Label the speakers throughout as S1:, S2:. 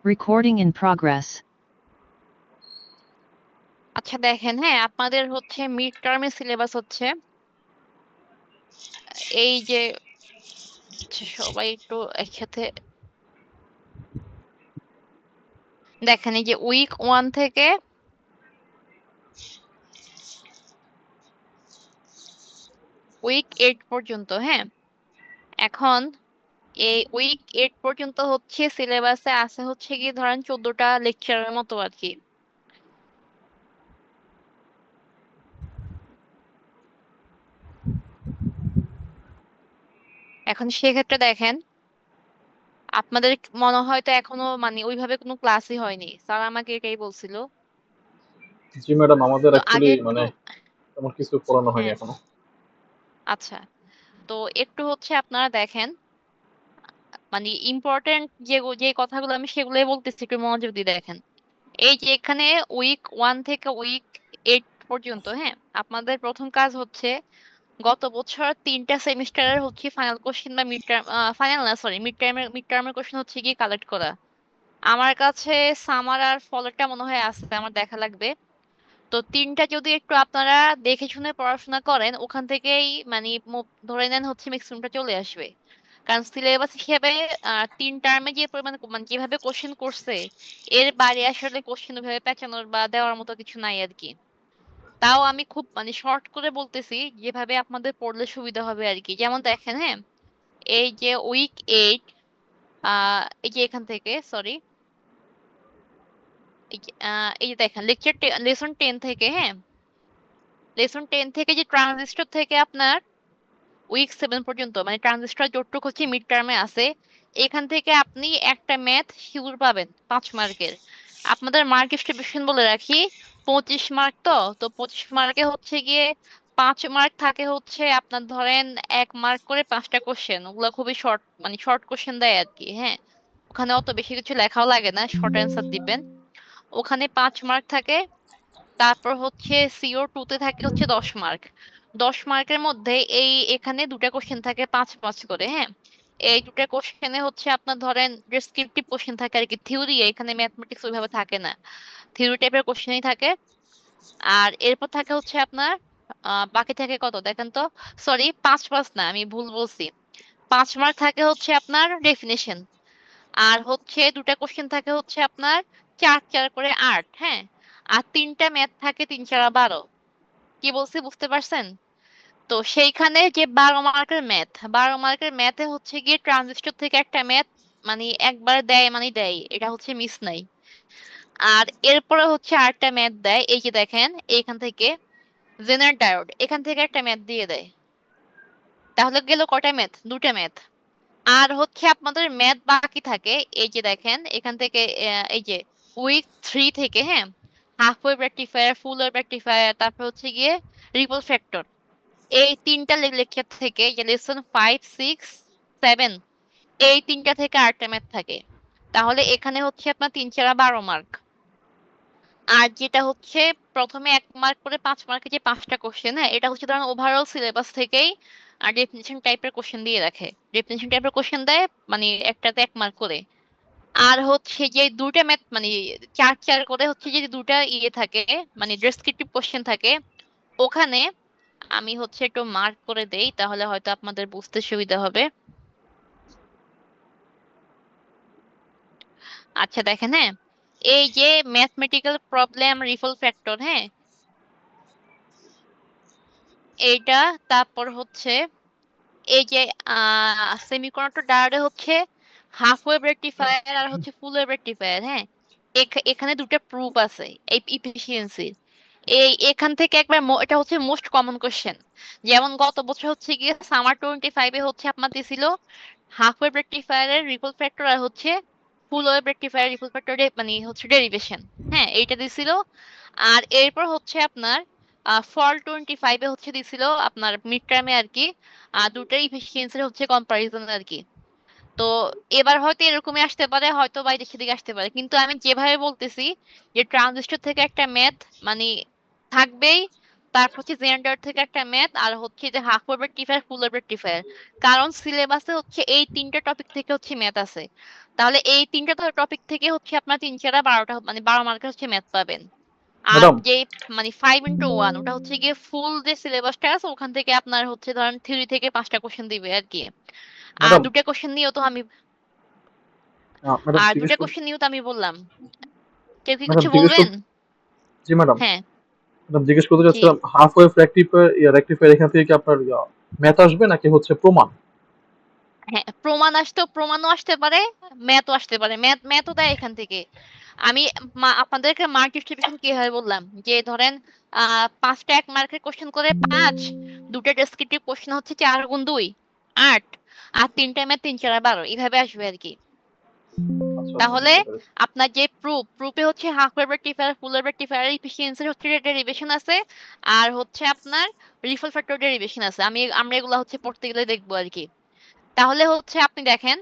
S1: Recording in progress.
S2: আচ্ছা দেখেন, হ্যাঁ আপনাদের হচ্ছে মিড টার্মের সিলেবাস হচ্ছে এই যে, আচ্ছা, সবাই একটু একসাথে দেখেন, এই যে উইক 1 থেকে উইক 8 পর্যন্ত। হ্যাঁ, এখন এই উইক 8 পর্যন্ত হচ্ছে সিলেবাসে আছে হচ্ছে কি ধরেন 14টা লেকচারের মতো আর কি। এখন সেক্ষেত্রে দেখেন, আপনাদের মনে হয় তো এখনো মানে ওইভাবে কোনো ক্লাসই হয়নি, স্যার আমাকে এটাই বলছিল।
S3: জি ম্যাডাম, আমাদের
S2: তো আগে
S3: অ্যাকচুয়ালি
S2: একটু,
S3: তেমন কিছু পড়ানো হয়নি
S2: হ্যাঁ,
S3: এখনো।
S2: আচ্ছা, তো একটু হচ্ছে আপনারা দেখেন, মানে ইম্পর্টেন্ট যে যে কথাগুলো আমি সেগুলোই বলতেছি, একটু মনোযোগ দিয়ে দেখেন। এই যে এখানে উইক 1 থেকে উইক 8 পর্যন্ত, হ্যাঁ, আপনাদের প্রথম কাজ হচ্ছে গত বছর 3টা সেমিস্টারের হচ্ছে ফাইনাল কোশ্চেন বা মিড টার্ম, ফাইনাল না সরি মিড টার্মের কোশ্চেন হচ্ছে কি কালেক্ট করা। আমার কাছে সামার আর ফলটা মনে হয় আছে, আমার দেখা লাগবে। তো 3টা যদি একটু আপনারা দেখে শুনে পড়াশোনা করেন, ওখান থেকেই মানে ধরে নেন হচ্ছে ম্যাক্সিমামটা চলে আসবে। কারণ সিলেবাস হিসেবে 3 টার্মে যে পরিমাণ মানে যেভাবে কোশ্চেন করছে, এর বাইরে আসলে কোশ্চেন ওইভাবে পেঁচানোর বা দেওয়ার মতো কিছু নাই আর কি। তাও আমি খুব মানে শর্ট করে বলতেছি, যেভাবে আপনাদের পড়লে সুবিধা হবে আর কি। যেমন দেখেন, হ্যাঁ, এই যে উইক 8, এই যে এখান থেকে সরি, এই যে দেখেন লেসন 10 থেকে, হ্যাঁ, লেসন 10 থেকে যে ট্রানজিস্টর থেকে আপনার উইক 7 পর্যন্ত, মানে ট্রানজিস্টর যতটুকু হচ্ছে মিড টার্মে আছে, এখান থেকে আপনি একটা ম্যাথ শিওর পাবেন 5 মার্কের। আপনাদের মার্ক ডিস্ট্রিবিউশন বলে রাখি, 25 মার্ক। তো 25 মার্কে হচ্ছে গিয়ে 5 মার্ক থাকে হচ্ছে আপনার ধরেন 1 মার্ক করে 5টা কোশ্চেন, ওগুলো খুবই শর্ট মানে শর্ট কোশ্চেন দেয় আর কি। হ্যাঁ, ওখানে অত বেশি কিছু লেখাও লাগে না, শর্ট অ্যান্সার দিবেন। ওখানে 5 মার্ক থাকে। তারপর হচ্ছে CO2 তে থাকে হচ্ছে 10 মার্ক। 10 মার্কের মধ্যে এই এখানে দুটা কোশ্চেন থাকে 5 5 করে। হ্যাঁ, এই দুটা কোশ্চেনে হচ্ছে আপনার ধরেন ডেসক্রিপটিভ কোশ্চেন থাকে আর কি, থিওরি এখানে ম্যাথমেটিক্স ওইভাবে থাকে না, থিওরি টাইপের কোশ্চেনই থাকে। আর এরপর থাকে হচ্ছে আপনার বাকি থাকে কত দেখেন তো, সরি 5 5 না, আমি ভুল বলছি। 5 মার্ক থাকে হচ্ছে আপনার ডেফিনেশন। আর হচ্ছে দুটা কোশ্চেন থাকে হচ্ছে আপনার 4 4 করে আর্ট। হ্যাঁ, আর 3টা ম্যাথ থাকে 3 4 12। কি বলছি বুঝতে পারছেন? তো সেইখানে যে 12 মার্কের ম্যাথ, 12 মার্কের ম্যাথে হচ্ছে গিয়ে ট্রানজিস্টর থেকে একটা ম্যাথ মানে একবার দেয় মানে দেয়, এটা হচ্ছে মিস নাই। আর এরপরে হচ্ছে আরেকটা ম্যাথ দেয়, এই যে দেখেন এইখান থেকে জেনার ডায়োড, এখান থেকে একটা ম্যাথ দিয়ে দেয়। তাহলে গেল কটা ম্যাথ? দুটা ম্যাথ। আর হচ্ছে আপনাদের ম্যাথ বাকি থাকে, এই যে দেখেন এখান থেকে এই যে উইক 3 থেকে, হ্যাঁ, half wave rectifier, full wave rectifier, তারপর হচ্ছে গিয়ে রিপল ফ্যাক্টর। এই 3টা লেকচার থেকে যে লেসন 5 6 7, এই 3টা থেকে 8টা ম্যাথ থাকে। তাহলে এখানে হচ্ছে আপনার 3 4 12 মার্ক। আর যেটা হচ্ছে প্রথমে 1 মার্ক করে 5 মার্কে যে 5টা কোশ্চেন, হ্যাঁ, এটা হচ্ছে ধরেন ওভারঅল সিলেবাস থেকেই আর ডেফিনিশন টাইপের কোশ্চেন দিয়ে রাখে। ডেফিনিশন টাইপের কোশ্চেন দেয় মানে একটাতে 1 মার্ক করে। আর হচ্ছে যে দুটা ম্যাথ মানে 4 4 করে হচ্ছে যে দুটা ইয়ে থাকে, মানে ডেসক্রিপটিভ কোশ্চেন থাকে। ওখানে আমি হচ্ছে একটু মার্ক করে দেই, তাহলে হয়তো আপনাদের বুঝতে সুবিধা হবে। আচ্ছা দেখেন, হ্যাঁ, এই যে ম্যাথমেটিক্যাল প্রবলেম রিপল ফ্যাক্টর, হ্যাঁ, এইটা। তারপর হচ্ছে এই যে সেমিকন্ডাক্টর ডায়োডে হচ্ছে হাফ ওয়েভ রেকটিফায়ার আর হচ্ছে ফুল ওয়েভ রেকটিফায়ার। হ্যাঁ, এখানে দুটো প্রুফ আছে এই ইফিসিয়েন্সি। এই এখান থেকে একবার এটা হচ্ছে মোস্ট কমন কোশ্চেন। যেমন গত বছর হচ্ছে গিয়ে সামার 25-এ হচ্ছে আপনার দিছিল হাফ ওয়েভ রেকটিফায়ারের রিপল ফ্যাক্টর আর হচ্ছে ফুল ওয়েভ রেকটিফায়ার রিপল ফ্যাক্টর মানে হচ্ছে ডেরিভেশন। হ্যাঁ, এইটা দিছিল। আর এরপর হচ্ছে আপনার ফল 25-এ হচ্ছে দিছিল আপনার মিড টার্মে আর কি, দুটার ইফিসিয়েন্সির হচ্ছে কম্পারিজন আর কি। তো এবার হয়তো এরকমই আসতে পারে, হয়তো বাইরে সেদিকে আসতে পারে, কিন্তু আমি যেভাবে বলতেছি যে ট্রানজিস্টর থেকে একটা ম্যাথ মানে থাকবেই, তারপর হচ্ছে জেন্ডার থেকে একটা ম্যাথ, আর হচ্ছে যে half wave rectifier, full wave rectifier. কারণ সিলেবাসে হচ্ছে এই তিনটা টপিক থেকে হচ্ছে ম্যাথ আছে। তাহলে এই তিনটা টপিক থেকে হচ্ছে আপনার 3 4 12টা মানে 12 মার্কের হচ্ছে ম্যাথ পাবেন। আর
S3: ম্যাডাম
S2: যে মানে 5x1 ওটা হচ্ছে গিয়ে ফুল যে সিলেবাসটা আছে ওখান থেকে আপনার হচ্ছে ধরেন থিওরি থেকে 5টা কোশ্চেন দিবে আর কি। আর
S3: ম্যাডাম
S2: দুটা কোশ্চেন নিয়েও তো আমি
S3: ম্যাডাম
S2: আর
S3: জিজ্ঞেস
S2: দুটা
S3: কর
S2: কোশ্চেন নিয়েও তো আমি বললাম। কেউ কি
S3: ম্যাডাম
S2: কিছু
S3: জিজ্ঞেস কর
S2: বলবেন?
S3: জি ম্যাডাম।
S2: হ্যাঁ।
S3: ম্যাডাম জিজ্ঞেস করতে
S2: জি।
S3: চাচ্ছিলাম হাফ ওয়েভ রেকটিফায়ার এখান থেকে কি আপনার ম্যাথ আসবে নাকি হচ্ছে প্রমাণ?
S2: হ্যাঁ, প্রমাণও আসতে পারে, ম্যাথও আসতে পারে। ম্যাথও দেয় এখান থেকে। আমি আপনাদেরকে মার্ক ডিস্ট্রিবিউশন কিভাবে বললাম, যে ধরেন 5টা 1 মার্কের কোশ্চেন করে 5, দুটা ডেসক্রিপটিভ কোশ্চেন হচ্ছে 4 গুণ 2 8, আর 3টা ম্যাথ 3 4 12 এইভাবে আসবে আর কি।
S3: আচ্ছা আচ্ছা,
S2: তাহলে
S3: বুঝতে পেরেছি।
S2: আপনার যে প্রুফে হচ্ছে half wave rectifier, full wave rectifier এফিসিয়েন্সির হচ্ছে ডেরিভেশন আছে, আর হচ্ছে আপনার রিফল ফ্যাক্টর ডেরিভেশন আছে। আমরা এগুলা হচ্ছে পড়তে গেলে দেখবো আর কি। তাহলে হচ্ছে আপনি দেখেন,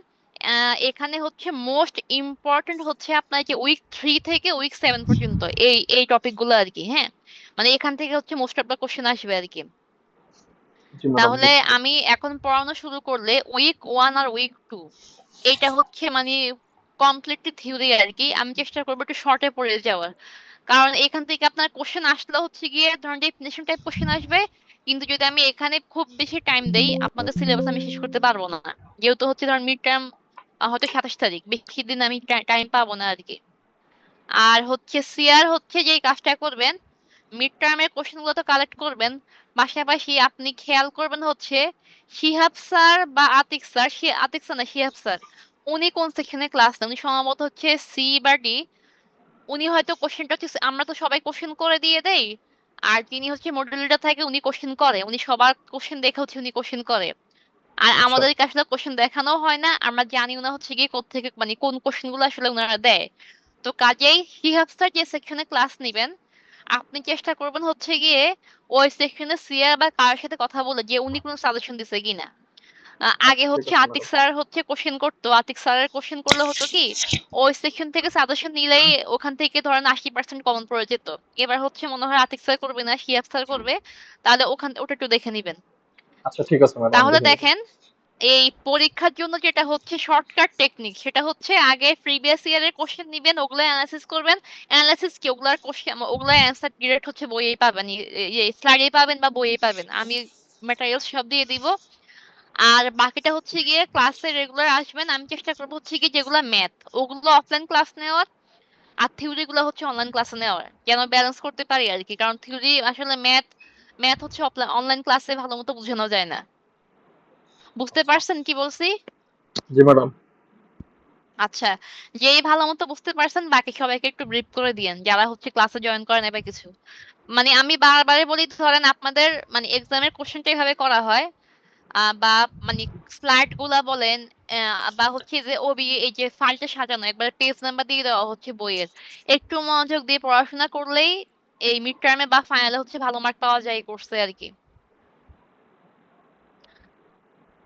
S2: এখানে হচ্ছে মোস্ট ইম্পর্টেন্ট হচ্ছে আপনার যে উইক 3 থেকে উইক 7 পর্যন্ত এই এই টপিক গুলো আর কি। হ্যাঁ, মানে এখান থেকে হচ্ছে মোস্ট অফ দ্য কোশ্চেন আসবে আর কি।
S3: জি ম্যাডাম,
S2: তাহলে
S3: বুঝতে পেরেছি।
S2: আমি এখন পড়ানো শুরু করলে উইক 1 আর উইক 2 এইটা হচ্ছে মানে কমপ্লিটলি থিওরি আর কি। আমি চেষ্টা করবো একটু শর্টে পড়ে যাওয়ার, কারণ এখান থেকে আপনার কোশ্চেন আসলে হচ্ছে গিয়ে ধরেন ডেফিনেশন টাইপ কোশ্চেন আসবে। কিন্তু যদি আমি এখানে খুব বেশি টাইম দেই আপনাদের সিলেবাস আমি শেষ করতে পারবো না। যেহেতু হচ্ছে ধরেন মিড টার্ম হয়তো 27 তারিখ, বেশি দিন আমি টাইম পাবো না আর কি। আর হচ্ছে সিআর হচ্ছে যে কাজটা করবেন, মিড টার্মের কোশ্চেন গুলো তো কালেক্ট করবেন, পাশাপাশি আপনি খেয়াল করবেন হচ্ছে শিহাব স্যার বা আতিক স্যার, আতিক স্যার না শিহাব স্যার, উনি কোন সেকশনে ক্লাস নেন। উনি সম্ভবত হচ্ছে সি বা ডি। উনি হয়তো কোশ্চেনটা হচ্ছে, আমরা তো সবাই কোশ্চেন করে দিয়ে দেই, আর যিনি হচ্ছে মডেলটা থাকে উনি কোশ্চেন করে, উনি সবার কোশ্চেন দেখে হচ্ছে উনি কোশ্চেন করে। আর
S3: আচ্ছা
S2: আমাদেরকে আসলে কোশ্চেন দেখানো হয় না, আমরা জানিও না হচ্ছে গিয়ে কোত্থেকে মানে কোন কোশ্চেন গুলো আসলে ওনারা দেয়। তো কাজেই শিহাব স্যার যে সেকশনে ক্লাস নিবেন, আপনি চেষ্টা করবেন হচ্ছে গিয়ে ওই সেকশনে সিয়ার বা কার সাথে কথা বলে যে উনি কোনো সাজেশন দিছে কিনা। আগে
S3: আচ্ছা, ঠিক
S2: হচ্ছে
S3: আছে
S2: আতিক
S3: ম্যাডাম।
S2: স্যার হচ্ছে কোশ্চেন করতো, আতিক স্যারের কোশ্চেন করলে হতো কি ওই সেকশন থেকে সাজেশন নিলেই ওখান থেকে ধরেন 80% কমন পড়ে যেত। এবার হচ্ছে মনে হয় আতিক স্যার করবে না, শিহাব স্যার করবে। তাহলে ওটা একটু দেখে নিবেন।
S3: আচ্ছা ঠিক আছে ম্যাডাম, আমি
S2: তাহলে
S3: দেখে নিবো।
S2: দেখেন, এই পরীক্ষার জন্য যেটা হচ্ছে শর্টকাট টেকনিক, সেটা হচ্ছে আগে প্রিভিয়াস ইয়ারের কোশ্চেন নিবেন, ওগুলো অ্যানালাইসিস করবেন। অ্যানালাইসিস কি, ওগুলার কোশ্চেন ওগুলা অ্যান্সার ডিরেক্ট হচ্ছে বইয়েই পাবেন, স্লাইডে পাবেন বা বইয়ে পাবেন। আমি ম্যাটেরিয়ালস সব দিয়ে দিব। আর বাকিটা হচ্ছে গিয়ে ক্লাসে রেগুলার আসবেন। আমি চেষ্টা করবো হচ্ছে গিয়ে যেগুলো ম্যাথ ওগুলো অফলাইন ক্লাস নেওয়ার, আর থিওরি গুলো হচ্ছে অনলাইন ক্লাসে নেওয়ার, যেন ব্যালেন্স করতে পারি আর কি। কারণ থিওরি আসলে ম্যাথ ম্যাথ হচ্ছে অনলাইন ক্লাসে ভালো মতো বোঝানো যায় না। বুঝতে
S3: আচ্ছা।
S2: পারছেন কি বলছি?
S3: জি ম্যাডাম।
S2: আচ্ছা, যেই ভালো মতো বুঝতে পারছেন বাকি সবাইকে একটু ব্রিফ করে দিয়েন যারা হচ্ছে ক্লাসে জয়েন করেন বা কিছু। মানে আমি বারবারই বলি, ধরেন আপনাদের মানে এক্সামের কোশ্চেনটা এভাবে করা হয়, বা মানে স্লাইড গুলা বলেন, বা হচ্ছে যে ওবি এই যে ফাইলটা সাজানো একবার পেজ নাম্বার দিয়ে দেওয়া হচ্ছে বইয়ের। একটু মনোযোগ দিয়ে পড়াশোনা করলেই এই মিড টার্মে বা ফাইনালে হচ্ছে ভালো মার্ক পাওয়া যায় এই কোর্সে আর কি।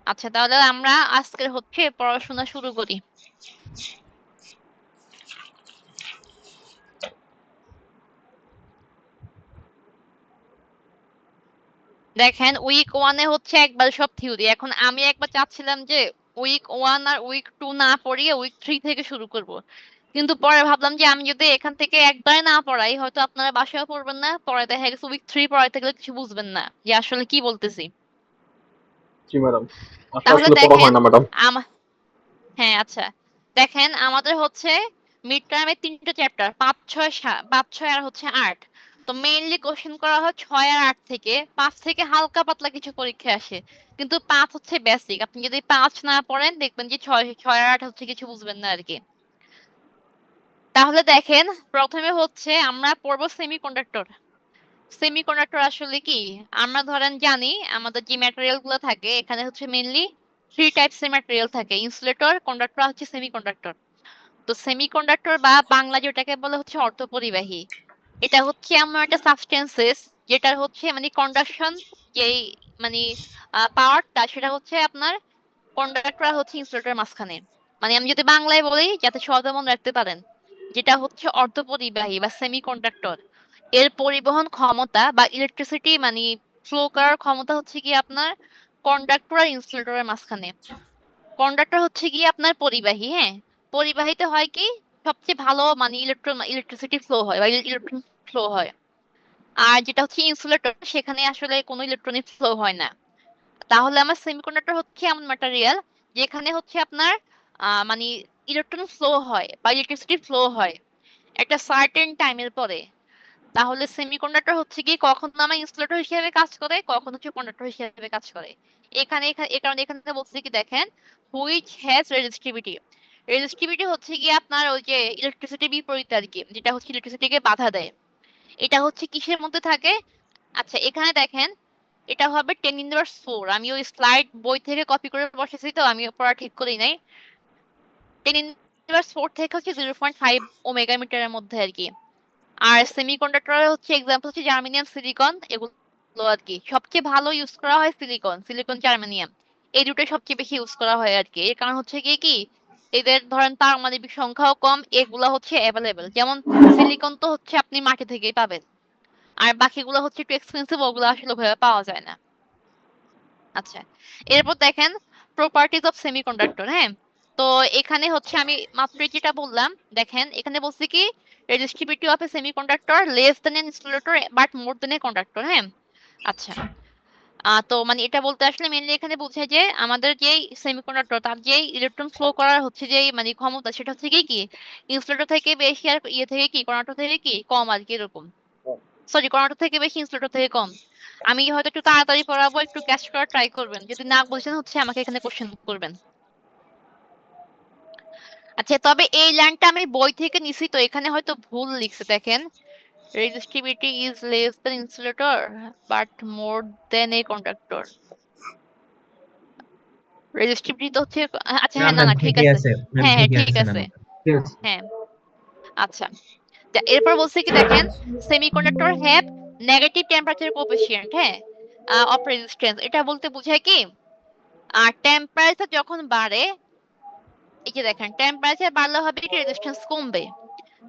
S2: আচ্ছা, তাহলে আমরা আজকের হচ্ছে পড়াশোনা শুরু করি। দেখেন, উইক 1 হচ্ছে একবার সব থিওরি। এখন আমি একবার চাচ্ছিলাম যে উইক 1 আর উইক 2 না পড়িয়ে উইক 3 থেকে শুরু করব। কিন্তু পরে ভাবলাম যে আমি যদি এখান থেকে একবারে না পড়াই হয়তো আপনারা বাসায় পড়বেন না, পরে দেখা গেছে উইক 3 পড়াইতে গেলে কিছু বুঝবেন না যে আসলে কি বলতেছি।
S3: জি ম্যাডাম,
S2: তাহলে
S3: আসলে পড়া
S2: দেখেন
S3: হয় না ম্যাডাম।
S2: হ্যাঁ আচ্ছা, দেখেন আমাদের হচ্ছে মিড টার্মে 3টা চ্যাপ্টার, 5 6 আর হচ্ছে 8। তো মেইনলি কোশ্চেন করা হয় 6 আর 8 থেকে। 5 থেকে হালকা পাতলা কিছু পরীক্ষা আসে, কিন্তু 5 হচ্ছে বেসিক। আপনি যদি 5 না পড়েন দেখবেন যে 6 6 আর 8 হচ্ছে কিছু বুঝবেন না আর কি। তাহলে দেখেন, প্রথমে হচ্ছে আমরা পড়বো সেমিকন্ডাক্টর। সেমিকন্ডাক্টর আসলে কি, আমরা ধরেন জানি আমাদের যে ম্যাটেরিয়াল গুলো থাকে এখানে হচ্ছে মেইনলি 3 টাইপস এর ম্যাটেরিয়াল থাকে, ইনসুলেটর, কন্ডাক্টর, হচ্ছে সেমিকন্ডাক্টর। তো সেমিকন্ডাক্টর বা বাংলা যেটাকে বলে হচ্ছে অর্ধপরিবাহী, এটা হচ্ছে এমন একটা সাবস্টেন্সেস যেটার হচ্ছে মানে কন্ডাকশন, যেই মানে পাওয়ারটা সেটা হচ্ছে আপনার কন্ডাক্টর আর হচ্ছে ইনসুলেটরের মাঝখানে। মানে আমি যদি বাংলায় বলি যাতে সহজে মনে রাখতে পারেন, যেটা হচ্ছে অর্ধপরিবাহী বা সেমিকন্ডাক্টর। এর পরিবহন ক্ষমতা বা ইলেকট্রিসিটি মানে ফ্লো করার ক্ষমতা হচ্ছে কি আপনার কন্ডাক্টর আর ইনসুলেটরের মাঝখানে। কন্ডাক্টর হচ্ছে গিয়ে আপনার পরিবাহী, হ্যাঁ। পরিবাহিতে হয় কি সবচেয়ে ভালো মানে ইলেকট্রিসিটি ফ্লো হয় বা ইলেকট্রন ফ্লো হয়। আর যেটা হচ্ছে ইনসুলেটর, সেখানে আসলে কোনো ইলেকট্রনিক ফ্লো হয় না। তাহলে আমার সেমিকন্ডাক্টর হচ্ছে এমন ম্যাটেরিয়াল যেখানে হচ্ছে আপনার মানে ইলেকট্রন ফ্লো হয় বা ইলেকট্রিসিটি ফ্লো হয় একটা সার্টেন টাইমের পরে। তাহলে সেমিকন্ডাক্টর হচ্ছে কি কখন আমার ইনসুলেটর হিসেবে কাজ করে, কখন হচ্ছে কন্ডাক্টর হিসেবে কাজ করে। এই কারণে এখানে বলছে কি দেখেন, হুইচ হ্যাজ রেজিস্টিভিটি। রেজিস্টিভিটি হচ্ছে কি আপনার ওই যে ইলেকট্রিসিটি বিপরীত আর কি, যেটা হচ্ছে ইলেকট্রিসিটিকে বাধা দেয়। এটা হচ্ছে কিসের মধ্যে থাকে? আচ্ছা এখানে দেখেন, এটা হবে 10⁻⁴। আমি ওই স্লাইড বই থেকে কপি করে বসেছি, তো আমি পড়া ঠিক করি নাই। 10⁻⁴ থেকে হচ্ছে 0.5 ওমেগা মিটারের মধ্যে আর কি। আর সেমিকন্ডাক্টরের হচ্ছে এক্সাম্পল হচ্ছে জার্মেনিয়াম, সিলিকন, এগুলো আর কি। সবচেয়ে ভালো ইউজ করা হয় সিলিকন, জার্মেনিয়াম, এই দুটো সবচেয়ে বেশি ইউজ করা হয় আর কি। এর কারণ হচ্ছে কি এদের ধরেন পারমাণবিক সংখ্যাও কম, এগুলা হচ্ছে অ্যাভেলেবেল। যেমন সিলিকন তো হচ্ছে আপনি মাটি থেকেই পাবেন, আর বাকিগুলো হচ্ছে একটু এক্সপেন্সিভ, ওগুলো আসলে ওইভাবে পাওয়া যায় না। আচ্ছা, এরপর দেখেন প্রপার্টিজ অফ সেমিকন্ডাক্টর, হ্যাঁ। তো এখানে হচ্ছে আমি মাত্র যেটা বললাম, দেখেন এখানে বলছি কি resistivity of a semiconductor less than an insulator but more than a conductor, হ্যাঁ। আচ্ছা, তো মানে এটা বলতে আসলে মেইনলি এখানে বোঝায় যে আমাদের যেই সেমিকন্ডাক্টর তার যেই ইলেকট্রন ফ্লো করার হচ্ছে যেই মানে ক্ষমতা, সেটা হচ্ছে কি ইনসুলেটর থেকে বেশি আর ইয়ে থেকে কি কন্ডাক্টর থেকে কি কম আর কি, এরকম। সরি, কর্নাটক থেকে বেশি ইনসুলেটর থেকে কম। আমি হয়তো একটু তাড়াতাড়ি পড়াবো, একটু ক্যাচ করার ট্রাই করবেন। যদি না বুঝেন হচ্ছে আমাকে এখানে কোশ্চেন করবেন। আচ্ছা, তবে এই লাইনটা আমি বই থেকে নিছি, তো এখানে হয়তো ভুল লিখছে, দেখেন resistivity is less than insulator but more than a conductor. Resistivity তো হচ্ছে, আচ্ছা
S1: না
S2: হ্যাঁ, না
S1: ম্যাম,
S2: না ঠিক
S1: ঠিকই
S2: আছে।
S1: আছে ম্যাম,
S2: হ্যাঁ হ্যাঁ
S1: ঠিকই
S2: ঠিক
S1: আছে ম্যাম।
S2: আছে। হ্যাঁ, আচ্ছা। এরপর বলছে কি দেখেন, semiconductor have negative temperature coefficient, হ্যাঁ, অফ রেজিস্ট্যান্স। এটা বলতে বোঝায় কি আর টেম্পারেচার যখন বাড়ে, এই যে দেখেন টেম্পারেচার বাড়লে হবে কি রেজিস্ট্যান্স কমবে।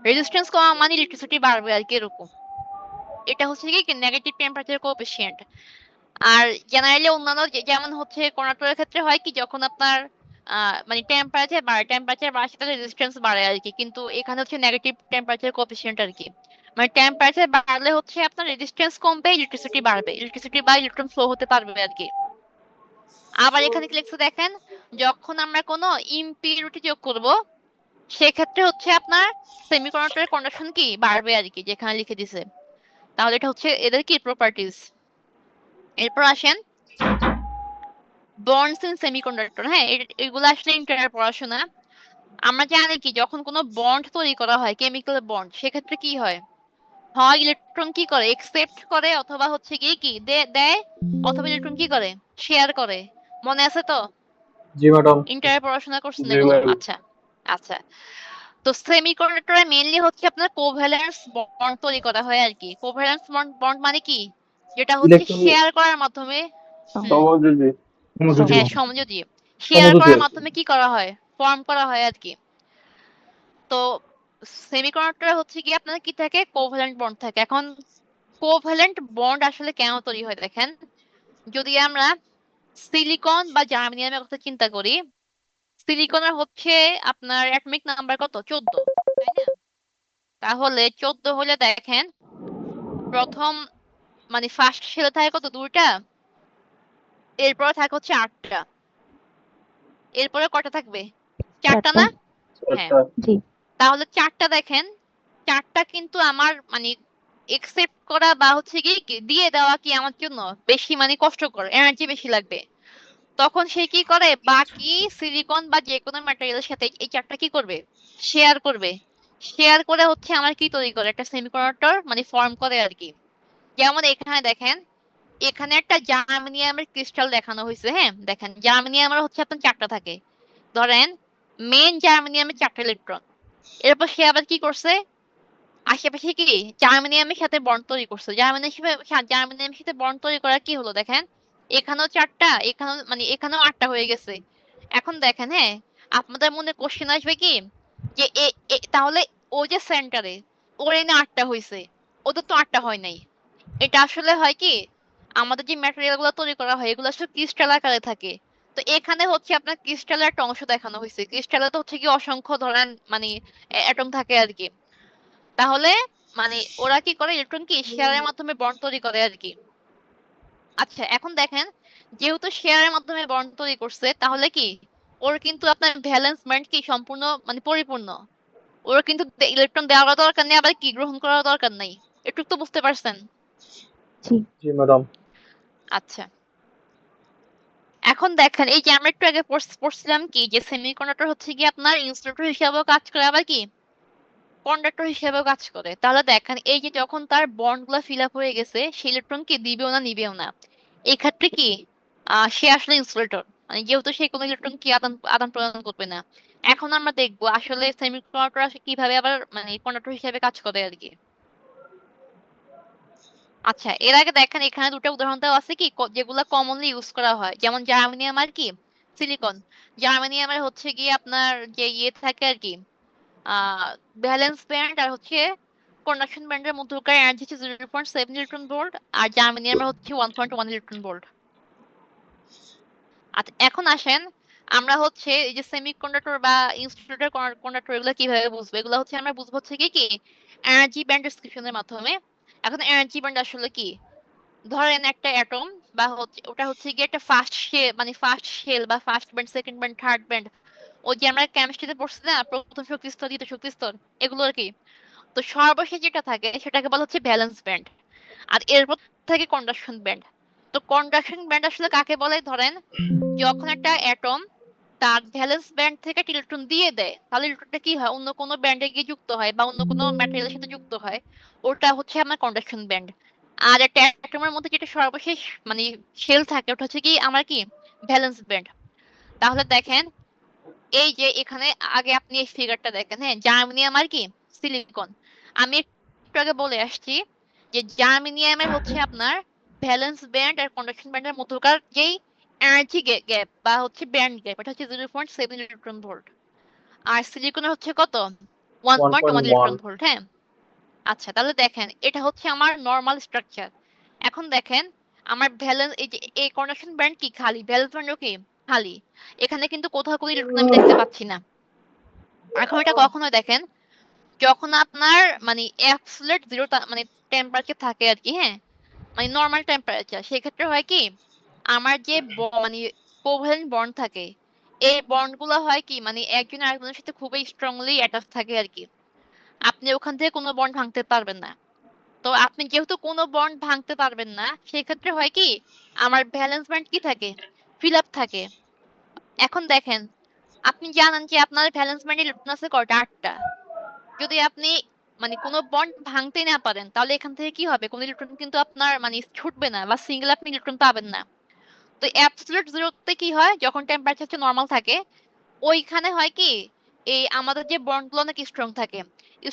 S2: রেজিস্ট্যান্স কমা মানে ইলেকট্রিসিটি বাড়বে আর কি, এরকম। এটা হচ্ছে কি negative temperature coefficient. Are generally অন্যান্য যেমন হচ্ছে কন্ডাক্টরের ক্ষেত্রে হয় কি যখন আপনার মানে টেম্পারেচার বাড়ার সাথে রেজিস্ট্যান্স বাড়ে আর কি, কিন্তু এখানে হচ্ছে নেগেটিভ টেম্পারেচার কোএফিসিয়েন্ট আর কি। মানে টেম্পারেচার বাড়লে হচ্ছে আপনার রেজিস্ট্যান্স কমবে, ইলেকট্রিসিটি বাড়বে, ইলেকট্রিসিটি বা ইলেকট্রন ফ্লো হতে পারবে আর কি। আবার এখানে কি লিখছে দেখেন, যখন আমরা কোনো ইম্পিউরিটি যোগ করব, সেক্ষেত্রে হচ্ছে আপনার সেমিকন্ডাক্টরের কন্ডাকশন কি বাড়বে আর কি, যেখানে লিখে দিছে। তাহলে এটা হচ্ছে এদের কি প্রপার্টিজ। এরপর আসেন বন্ডস ইন সেমিকন্ডাক্টর, হ্যাঁ। এগুলো আসলে ইন্টারনাল পড়াশোনা। আমরা জানি কি যখন কোনো বন্ড তৈরি করা হয়, কেমিক্যাল বন্ড, সেক্ষেত্রে কি হয়, হয় ইলেকট্রন কি করে একসেপ্ট করে, অথবা হচ্ছে কি দেয়, অথবা ইলেকট্রন কি করে শেয়ার করে। মনে আছে তো?
S3: জি ম্যাডাম।
S2: ইন্টারে পড়াশোনা করছেন
S3: জি
S2: এগুলো?
S3: ম্যাডাম।
S2: আচ্ছা আচ্ছা। তো সেমিকন্ডাক্টরে মেইনলি হচ্ছে আপনার কোভ্যালেন্স বন্ড তৈরি করা হয় আর কি। কোভ্যালেন্স বন্ড মানে কি, যেটা হচ্ছে
S3: ইলেকট্রন
S2: শেয়ার করার মাধ্যমে, হুম,
S3: সমযোজী। সমযোজী
S2: হ্যাঁ
S3: বন্ধ।
S2: সমযোজী, শেয়ার
S3: সমযোজী
S2: করার
S3: আর কি।
S2: মাধ্যমে কি করা হয়, ফর্ম করা হয় আর কি। তো সেমিকন্ডাক্টরে হচ্ছে কি আপনার কি থাকে, কোভ্যালেন্ট বন্ড থাকে। এখন কোভ্যালেন্ট বন্ড আসলে কেন তৈরি হয় দেখেন, যদি আমরা সিলিকন বা জার্মেনিয়ামের কথা চিন্তা করি, সিলিকনের হচ্ছে আপনার অ্যাটমিক নাম্বার কত, 14, তাই না? তাহলে 14 হলে দেখেন প্রথম মানে ফার্স্ট শেলে থাকে কত, 2টা। এরপরে থাকে হচ্ছে 8টা। এরপরে কটা থাকবে, 4টা
S4: চারটা।
S2: না? হ্যাঁ।
S3: একটা।
S4: জি।
S2: তাহলে 4টা দেখেন, 4টা কিন্তু আমার মানে একসেপ্ট করা বা হচ্ছে কি দিয়ে দেওয়া কি আমার জন্য বেশি মানে কষ্টকর, এনার্জি বেশি লাগবে। তখন সে কি করে, বাকি সিলিকন বা যে কোনো ম্যাটেরিয়ালের সাথে এই 4টা কি করবে, শেয়ার করবে। শেয়ার করে হচ্ছে আমার কি তৈরি করে, একটা সেমিকন্ডাক্টর মানে ফর্ম করে আর কি। যেমন এখানে দেখেন, এখানে একটা জার্মেনিয়ামের ক্রিস্টাল দেখানো হয়েছে, হ্যাঁ। দেখেন জার্মেনিয়ামের হচ্ছে আপনার 4টা থাকে। ধরেন মেইন জার্মেনিয়ামের 4টা ইলেকট্রন। এরপর সে আবার কি করছে, আশেপাশে কি জার্মেনিয়ামের সাথে বন্ড তৈরি করছে। জার্মেনিয়ামের সাথে বন্ড তৈরি করা কি হলো দেখেন, এখানেও 4টা, এখানেও মানে এখানেও 8টা হয়ে গেছে। এখন দেখেন, হ্যাঁ, আপনাদের মনে কোশ্চেন আসবে কি যে তাহলে ও যে সেন্টারে, ওর এনে 8টা হয়েছে, ওদের তো 8টা হয় নাই। এটা আসলে হয় কি, আমাদের যে ম্যাটেরিয়াল গুলো তৈরি করা হয় এগুলো আসলে ক্রিস্টাল আকারে থাকে। তো এখানে হচ্ছে আপনার ক্রিস্টালের একটা অংশ দেখানো হয়েছে। ক্রিস্টালে তো হচ্ছে কি অসংখ্য ধরেন মানে অ্যাটম থাকে আর কি। তাহলে মানে ওরা কি করে, ইলেকট্রন কি শেয়ারের মাধ্যমে বন্ড তৈরি করে আর কি। আচ্ছা এখন দেখেন, যেহেতু শেয়ারের মাধ্যমে বন্ড তৈরি করছে তাহলে কি ওর কিন্তু আপনার ভ্যালেন্স ব্যান্ড কি সম্পূর্ণ মানে পরিপূর্ণ। ওর কিন্তু ইলেকট্রন দেওয়ার দরকার নেই, আবার কি গ্রহণ করার দরকার নাই। একটু তো বুঝতে পারছেন?
S1: জি।
S3: জি ম্যাডাম।
S2: আচ্ছা এখন দেখেন, এই যে আমরা একটু আগে পড়ছিলাম কি যে সেমিকন্ডাক্টর হচ্ছে কি আপনার ইনসুলেটর হিসাবেও কাজ করে, আবার কি কন্ডাক্টর হিসেবেও কাজ করে। তাহলে দেখেন এই যে যখন তার বন্ড গুলা ফিল আপ হয়ে গেছে, সে ইলেকট্রন কি দিবেও না নিবেও না। এই ক্ষেত্রে কি সে আসলে ইনসুলেটর, মানে যেহেতু সে কোনো ইলেকট্রন কি আদান আদান প্রদান করবে না। এখন আমরা দেখবো আসলে সেমিকন্ডাক্টর কিভাবে আবার মানে কন্ডাক্টর হিসেবে কাজ করে আর কি। আচ্ছা এর আগে দেখেন এখানে দুটো উদাহরণ দেওয়া আছে কি যেগুলা কমনলি ইউজ করা হয়, যেমন জার্মানিয়াম আর কি সিলিকন। জার্মানিয়ামের হচ্ছে গিয়ে আপনার যে ইয়ে থাকে আর কি ভ্যালেন্স ব্যান্ড আর হচ্ছে কন্ডাকশন ব্যান্ডের মধ্যকার এনার্জি হচ্ছে 0.7 ইলেকট্রন ভোল্ট, আর জার্মানিয়ামের হচ্ছে 1.1 ইলেকট্রন ভোল্ট। আচ্ছা এখন আসেন, আমরা হচ্ছে এই যে সেমিকন্ডাক্টর বা ইনস্টিটিউটের কন্ডাক্টর এগুলো কিভাবে বুঝবো, এগুলো হচ্ছে আমরা বুঝবো হচ্ছে কি এনার্জি ব্যান্ড ডিসক্রিপশনের মাধ্যমে। এখন এনার্জি ব্যান্ড আসলে কি, ধরেন একটা অ্যাটম বা হচ্ছে ওটা হচ্ছে গিয়ে একটা ফার্স্ট শেল মানে ফার্স্ট শেল বা first band, second band, third band. ওই যে আমরা কেমিস্ট্রিতে পড়ছি না, প্রথম শক্তি স্তর, দ্বিতীয় শক্তি স্তর, এগুলো আর কি। তো সর্বশেষ যেটা থাকে সেটাকে বলা হচ্ছে ভ্যালেন্স ব্যান্ড। আর এরপর থাকে কন্ডাকশন ব্যান্ড। তো কন্ডাকশন ব্যান্ড আসলে কাকে বলে, ধরেন যখন একটা অ্যাটম তার ভ্যালেন্স ব্যান্ড থেকে একটা ইলেকট্রন দিয়ে দেয়, তাহলে ইলেকট্রনটা কি হয় অন্য কোনো ব্যান্ডে গিয়ে যুক্ত হয় বা অন্য কোনো ম্যাটেরিয়ালের সাথে যুক্ত হয়। ওটা হচ্ছে আমার কন্ডাকশন ব্যান্ড। আর একটা অ্যাটমের মধ্যে যেটা সর্বশেষ মানে শেল থাকে ওটা হচ্ছে কি আমার কি ভ্যালেন্স ব্যান্ড। তাহলে দেখেন এই যে এখানে আগে আপনি এই ফিগারটা দেখেন, হ্যাঁ জার্মানিয়াম আর কি সিলিকন। আমি একটু আগে বলে আসছি যে জার্মানিয়ামের হচ্ছে আপনার ভ্যালেন্স ব্যান্ড আর কন্ডাকশন ব্যান্ডের মধ্যকার যেই এনার্জি গ্যাপ বা হচ্ছে ব্যান্ড গ্যাপ, এটা হচ্ছে 0.7 ইলেকট্রন ভোল্ট। আর সিলিকনের হচ্ছে কত, one
S3: one
S2: point
S3: point
S2: one
S3: one
S2: electron volt. হ্যাঁ আচ্ছা তাহলে দেখেন এটা হচ্ছে আমার নর্মাল স্ট্রাকচার। এখন দেখেন আমার ভ্যালেন্স এই যে এই কন্ডাকশন ব্যান্ড কি খালি, ভ্যালেন্স ব্যান্ডও কি খালি। এখানে কিন্তু কোথাও কোনো ইলেকট্রন আমি দেখতে পাচ্ছি না। এখন এটা কখন হয় দেখেন, যখন আপনার মানে অ্যাবসলিউট জিরো মানে টেম্পারেচার থাকে আর কি, হ্যাঁ মানে নর্মাল টেম্পারেচার, সেক্ষেত্রে হয় কি আমার যে মানে কোভ্যালেন্ট বন্ড থাকে, এই বন্ড গুলো হয় কি মানে একজন আরেকজনের সাথে খুবই স্ট্রংলি অ্যাটাচ থাকে আর কি। আপনি ওখান থেকে কোনো বন্ড ভাঙতে পারবেন না। তো আপনি যেহেতু কোনো বন্ড ভাঙতে পারবেন না, সেক্ষেত্রে হয় কি আমার ভ্যালেন্স ব্যান্ড কি থাকে, ফিল আপ থাকে। এখন দেখেন আপনি জানেন যে আপনার ভ্যালেন্স ব্যান্ডে ইলেকট্রন আছে কয়টা, 8টা। যদি আপনি মানে কোনো বন্ড ভাঙতেই না পারেন তাহলে এখান থেকে কি হবে, কোনো ইলেকট্রন কিন্তু আপনার মানে ছুটবে না বা সিঙ্গেল আপনি ইলেকট্রন পাবেন না। তো অ্যাবসলিউট জিরোতে কি হয়, যখন টেম্পারেচার নর্মাল থাকে ওইখানে হয় কি এই আমাদের যে বন্ড গুলো অনেক স্ট্রং থাকে।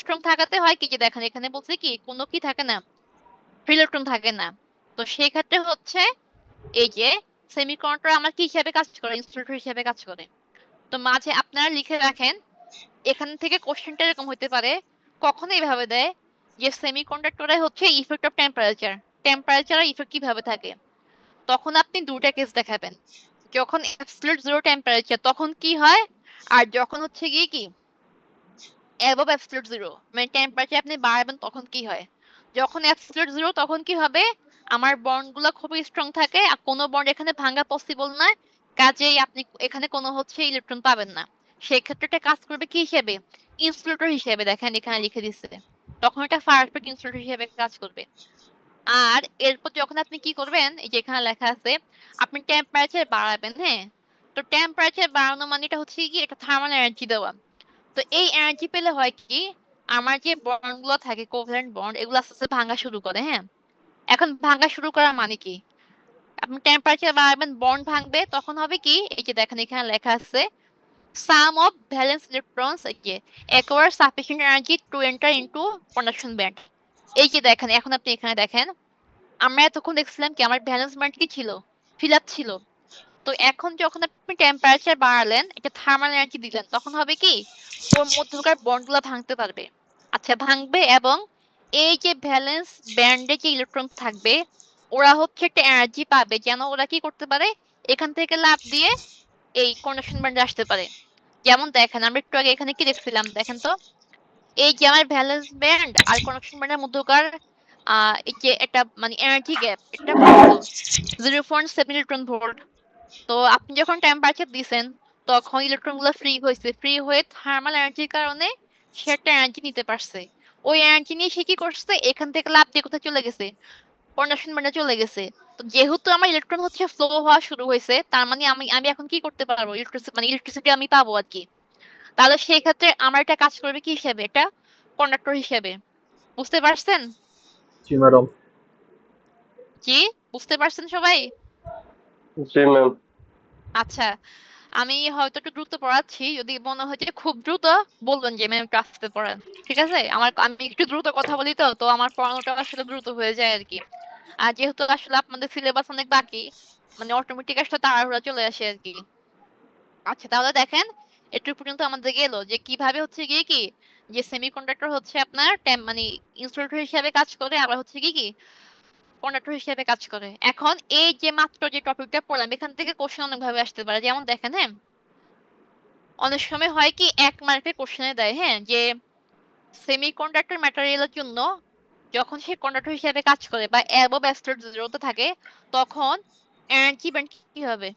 S2: স্ট্রং থাকাতে হয় কি যে দেখেন এখানে বলছে কি কোনো কি থাকে না, ফ্রি ইলেকট্রন থাকে না। তো সেই ক্ষেত্রে হচ্ছে এই যে সেমিকন্ডাক্টর আমার কি হিসাবে কাজ করে, ইনসুলেটর হিসাবে কাজ করে। তো মাঝে আপনারা লিখে রাখেন, এখান থেকে কোশ্চেনটা এরকম হতে পারে, কখনো এইভাবে দেয় যে সেমিকন্ডাক্টরে হচ্ছে ইফেক্ট অফ টেম্পারেচার, টেম্পারেচার আর ইফেক্ট কিভাবে থাকে। তখন আপনি দুটা কেস দেখাবেন, যখন অ্যাবসলিউট জিরো টেম্পারেচার তখন কি হয়, আর যখন হচ্ছে গিয়ে কি অ্যাবভ অ্যাবসলিউট জিরো মানে টেম্পারেচার আপনি বাড়াবেন তখন কি হয়। যখন অ্যাবসলিউট জিরো তখন কি হবে, আমার বন্ড গুলো খুবই স্ট্রং থাকে আর কোনো বন্ড এখানে ভাঙা পসিবল না, কাজেই আপনি এখানে কোনো হচ্ছে ইলেকট্রন পাবেন না। সেক্ষেত্রে এটা কাজ করবে কি হিসেবে, ইনসুলেটর হিসেবে, দেখেন এখানে লিখে দিচ্ছে। তখন এটা পারফেক্ট ইনসুলেটর হিসেবে কাজ করবে। আর এরপর যখন আপনি কি করবেন, এই যে এখানে লেখা আছে আপনি টেম্পারেচার বাড়াবেন, হ্যাঁ। তো টেম্পারেচার বাড়ানো মানে এটা হচ্ছে কি একটা থার্মাল এনার্জি দেওয়া। তো এই এনার্জি পেলে হয় কি আমার যে বন্ড গুলো থাকে কোভ্যালেন্ট বন্ড এগুলো আস্তে আস্তে ভাঙা শুরু করে, হ্যাঁ। এখন ভাঙা শুরু করার মানে কি, আপনি টেম্পারেচার বাড়াবেন বন্ড ভাঙবে, তখন হবে কি এই যে দেখেন এখানে লেখা আছে সাম অফ ভ্যালেন্স ইলেকট্রনস এই যে acquire sufficient energy to enter into conduction band। এই যে দেখেন এখন আপনি এখানে দেখেন, আমরা এতক্ষণ দেখছিলাম কি আমার ভ্যালেন্স ব্যান্ড কি ছিল, ফিল আপ ছিল। তো এখন যখন আপনি টেম্পারেচার বাড়ালেন, এটা থার্মাল এনার্জি দিলেন, তখন হবে কি ওর মধ্যকার বন্ড গুলা ভাঙতে পারবে। আচ্ছা ভাঙবে এবং এই যে ভ্যালেন্স ব্যান্ডে যে ইলেকট্রন থাকবে ওরা হচ্ছে একটা এনার্জি পাবে যেন ওরা কি করতে পারে এখান থেকে লাফ দিয়ে এই কন্ডাকশন ব্যান্ডে আসতে পারে। যেমন দেখেন আমরা একটু আগে এখানে কি দেখছিলাম দেখেন তো, এই যে আমার ভ্যালেন্স ব্যান্ড আর কন্ডাকশন ব্যান্ডের মধ্যকার এই যে একটা মানে এনার্জি গ্যাপ এটা কত, 0.7 ইলেকট্রন ভোল্ট। তো আপনি যখন টেম্পারেচার দিছেন তখন ইলেকট্রন গুলো ফ্রি হয়েছে, ফ্রি হয়ে থার্মাল এনার্জির কারণে সে একটা এনার্জি নিতে পারছে। ওই এনার্জি নিয়ে সে কি করছে এখান থেকে লাফ দিয়ে কোথায় চলে গেছে, কন্ডাকশন ব্যান্ডে চলে গেছে। তো যেহেতু আমার ইলেকট্রন হচ্ছে ফ্লো হওয়া শুরু হয়েছে তার মানে আমি আমি এখন কি করতে পারবো, ইলেকট্রিসিটি আমি পাবো আর কি। তাহলে সেই ক্ষেত্রে আমার এটা কাজ করবে কি হিসেবে, এটা কন্ডাক্টর হিসেবে। বুঝতে পারছেন?
S3: জি ম্যাডাম।
S2: জি, বুঝতে পারছেন সবাই?
S1: জি ম্যাম।
S2: আচ্ছা, আমি হয়তো একটু দ্রুত পড়াচ্ছি, যদি মনে হয় যে খুব দ্রুত বলবেন যে ম্যাম একটু আস্তে পড়ান। ঠিক আছে, আমি একটু দ্রুত কথা বলি তো তো আমার পড়ানোটা আসলে দ্রুত হয়ে যায় আর কি। আর যেহেতু আসলে আপনাদের সিলেবাস অনেক বাকি, মানে অটোমেটিক আসলে তাড়াহুড়া চলে আসে আর কি। আচ্ছা তাহলে দেখেন, একটু পর্যন্ত আমাদের গেল যে কিভাবে হচ্ছে গিয়ে কি যে সেমিকন্ডাক্টর হচ্ছে আপনার মানে ইনসুলেটর হিসেবে কাজ করে, আবার হচ্ছে কি কি কন্ডাক্টর হিসেবে কাজ করে। এখন এই যে মাত্র যে টপিকটা পড়লাম এখান থেকে কোশ্চেন অনেক ভাবে আসতে পারে। যেমন দেখেন, হ্যাঁ, অনেক সময় হয় কি 1 মার্কের কোশ্চেনে দেয়, হ্যাঁ, যে সেমিকন্ডাক্টর ম্যাটেরিয়ালের জন্য যখন সে কন্ডাক্টর হিসেবে কাজ করে বা অ্যাবভ অ্যাবসলিউট জিরোতে থাকে তখন এনার্জি ব্যান্ড কি হবে।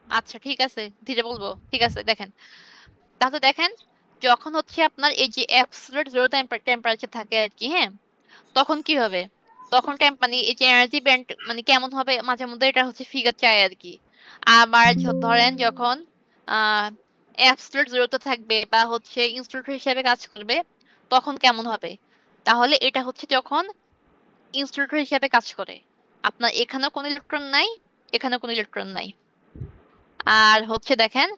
S2: আচ্ছা ঠিক আছে, ধীরে বলবো, ঠিক আছে দেখেন। তাহলে দেখেন, যখন হচ্ছে আপনার এই যে অ্যাবসলিউট জিরো টেম্পারেচার থাকে আর কি, হ্যাঁ, তখন কি হবে, তখন মানে এই যে এনার্জি ব্যান্ড মানে কেমন হবে মাঝে মধ্যে এটা হচ্ছে ফিগার চাই আর কি। আবার ধরেন যখন আহ অ্যাবসলিউট জিরোতে থাকবে বা হচ্ছে ইনস্টিটিউট হিসেবে কাজ করবে তখন কেমন হবে। তাহলে এটা হচ্ছে যখন ইনস্টিটিউট হিসেবে কাজ করে, আপনার এখানেও কোনো ইলেকট্রন নাই, এখানেও কোনো ইলেকট্রন নাই। আর হচ্ছে দেখেন,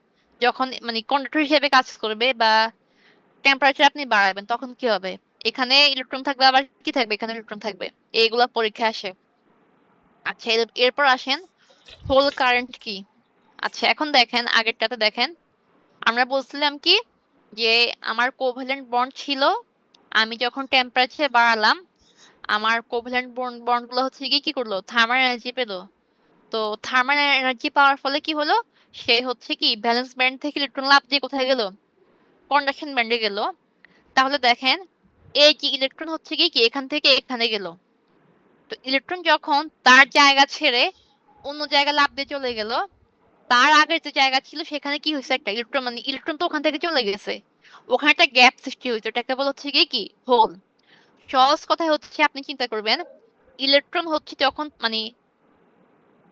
S2: যখন মানে কন্ডাক্টর হিসেবে কাজ করবে বা টেম্পারেচার আপনি বাড়াবেন তখন কি হবে, এখানে ইলেকট্রন থাকবে আবার কি থাকবে, এখানে ইলেকট্রন থাকবে। এইগুলা পরীক্ষা আসে। আচ্ছা এরপর আসেন হোল কারেন্ট কি। আচ্ছা এখন দেখেন আগেরটাতে দেখেন, আমরা বলছিলাম কি যে আমার কোভ্যালেন্ট বন্ড ছিল, আমি যখন টেম্পারেচার বাড়ালাম আমার কোভ্যালেন্ট বন্ড গুলো হচ্ছে কি কি করলো, থার্মাল এনার্জি পেলো। তো থার্মাল এনার্জি পাওয়ার ফলে কি হলো, সে হচ্ছে কি ভ্যালেন্স ব্যান্ড থেকে ইলেকট্রন লাফ দিয়ে কোথায় গেল, কন্ডাকশন ব্যান্ডে গেল। তাহলে দেখেন এই যে ইলেকট্রন হচ্ছে কি কি এখান থেকে এখানে গেল। তো ইলেকট্রন যখন তার জায়গা ছেড়ে অন্য জায়গায় লাফ দিয়ে চলে গেল, তার আগের যে জায়গা ছিল সেখানে কি হয়েছে, একটা ইলেকট্রন মানে ইলেকট্রন তো ওখান থেকে চলে গেছে, ওখানে একটা গ্যাপ সৃষ্টি হয়েছে, ওটাকে বলা হচ্ছে কি কি হোল। সহজ কথায় হচ্ছে আপনি চিন্তা করবেন, ইলেকট্রন হচ্ছে যখন মানে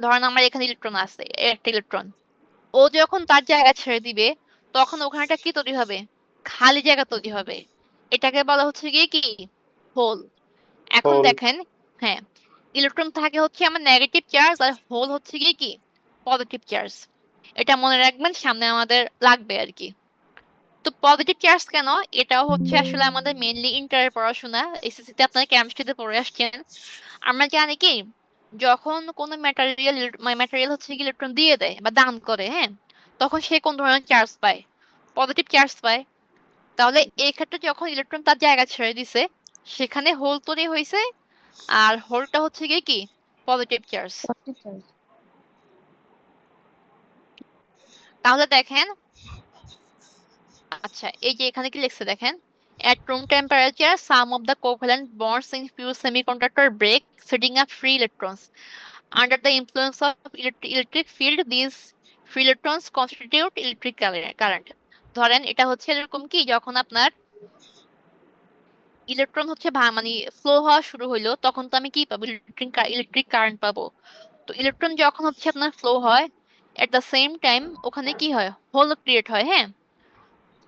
S2: ধরেন আমার এখানে ইলেকট্রন আছে, একটা ইলেকট্রন, ও যখন তার জায়গা ছেড়ে দিবে তখন ওখানেটা কি তৈরি হবে, খালি জায়গা তৈরি হবে। এটাকে বলা হচ্ছে গিয়ে কি হোল। এখন
S1: হোল।
S2: দেখেন, হ্যাঁ, ইলেকট্রন থাকে হচ্ছে আমার নেগেটিভ চার্জ আর হোল হচ্ছে গিয়ে কি পজিটিভ চার্জ। এটা মনে রাখবেন, সামনে আমাদের লাগবে আর কি। তো পজিটিভ চার্জ কেন, এটাও হচ্ছে আসলে আমাদের মেইনলি ইন্টারের পড়াশোনা, এসএসসি তে আপনারা কেমিস্ট্রিতে পড়ে আসছেন। আমরা জানি কি যখন কোনো ম্যাটেরিয়াল হচ্ছে কি ইলেকট্রন দিয়ে দেয় বা দান করে, হ্যাঁ, তখন সে কোন ধরনের চার্জ পায়, পজিটিভ চার্জ পায়। তাহলে এই ক্ষেত্রে যখন ইলেকট্রন তার জায়গা ছেড়ে দিছে সেখানে হোল তৈরি হয়েছে, আর হোলটা হচ্ছে গিয়ে কি পজিটিভ চার্জ। তাহলে দেখেন, আচ্ছা এই যে এখানে কি লিখছে দেখেন, at room temperature some of the covalent bonds in pure semiconductor break, setting up free electrons. Under the influence of electric field, these free electrons constitute electric current. ধরেন এটা হচ্ছে এরকম কি যখন আপনার ইলেকট্রন হচ্ছে মানে ফ্লো হওয়া শুরু হইলো তখন তো আমি কি পাবো, ইলেকট্রিক কারেন্ট পাবো। তো ইলেকট্রন যখন হচ্ছে আপনার ফ্লো হয় এট দ্য সেম টাইম ওখানে কি হয়, হোল ক্রিয়েট হয়, হ্যাঁ।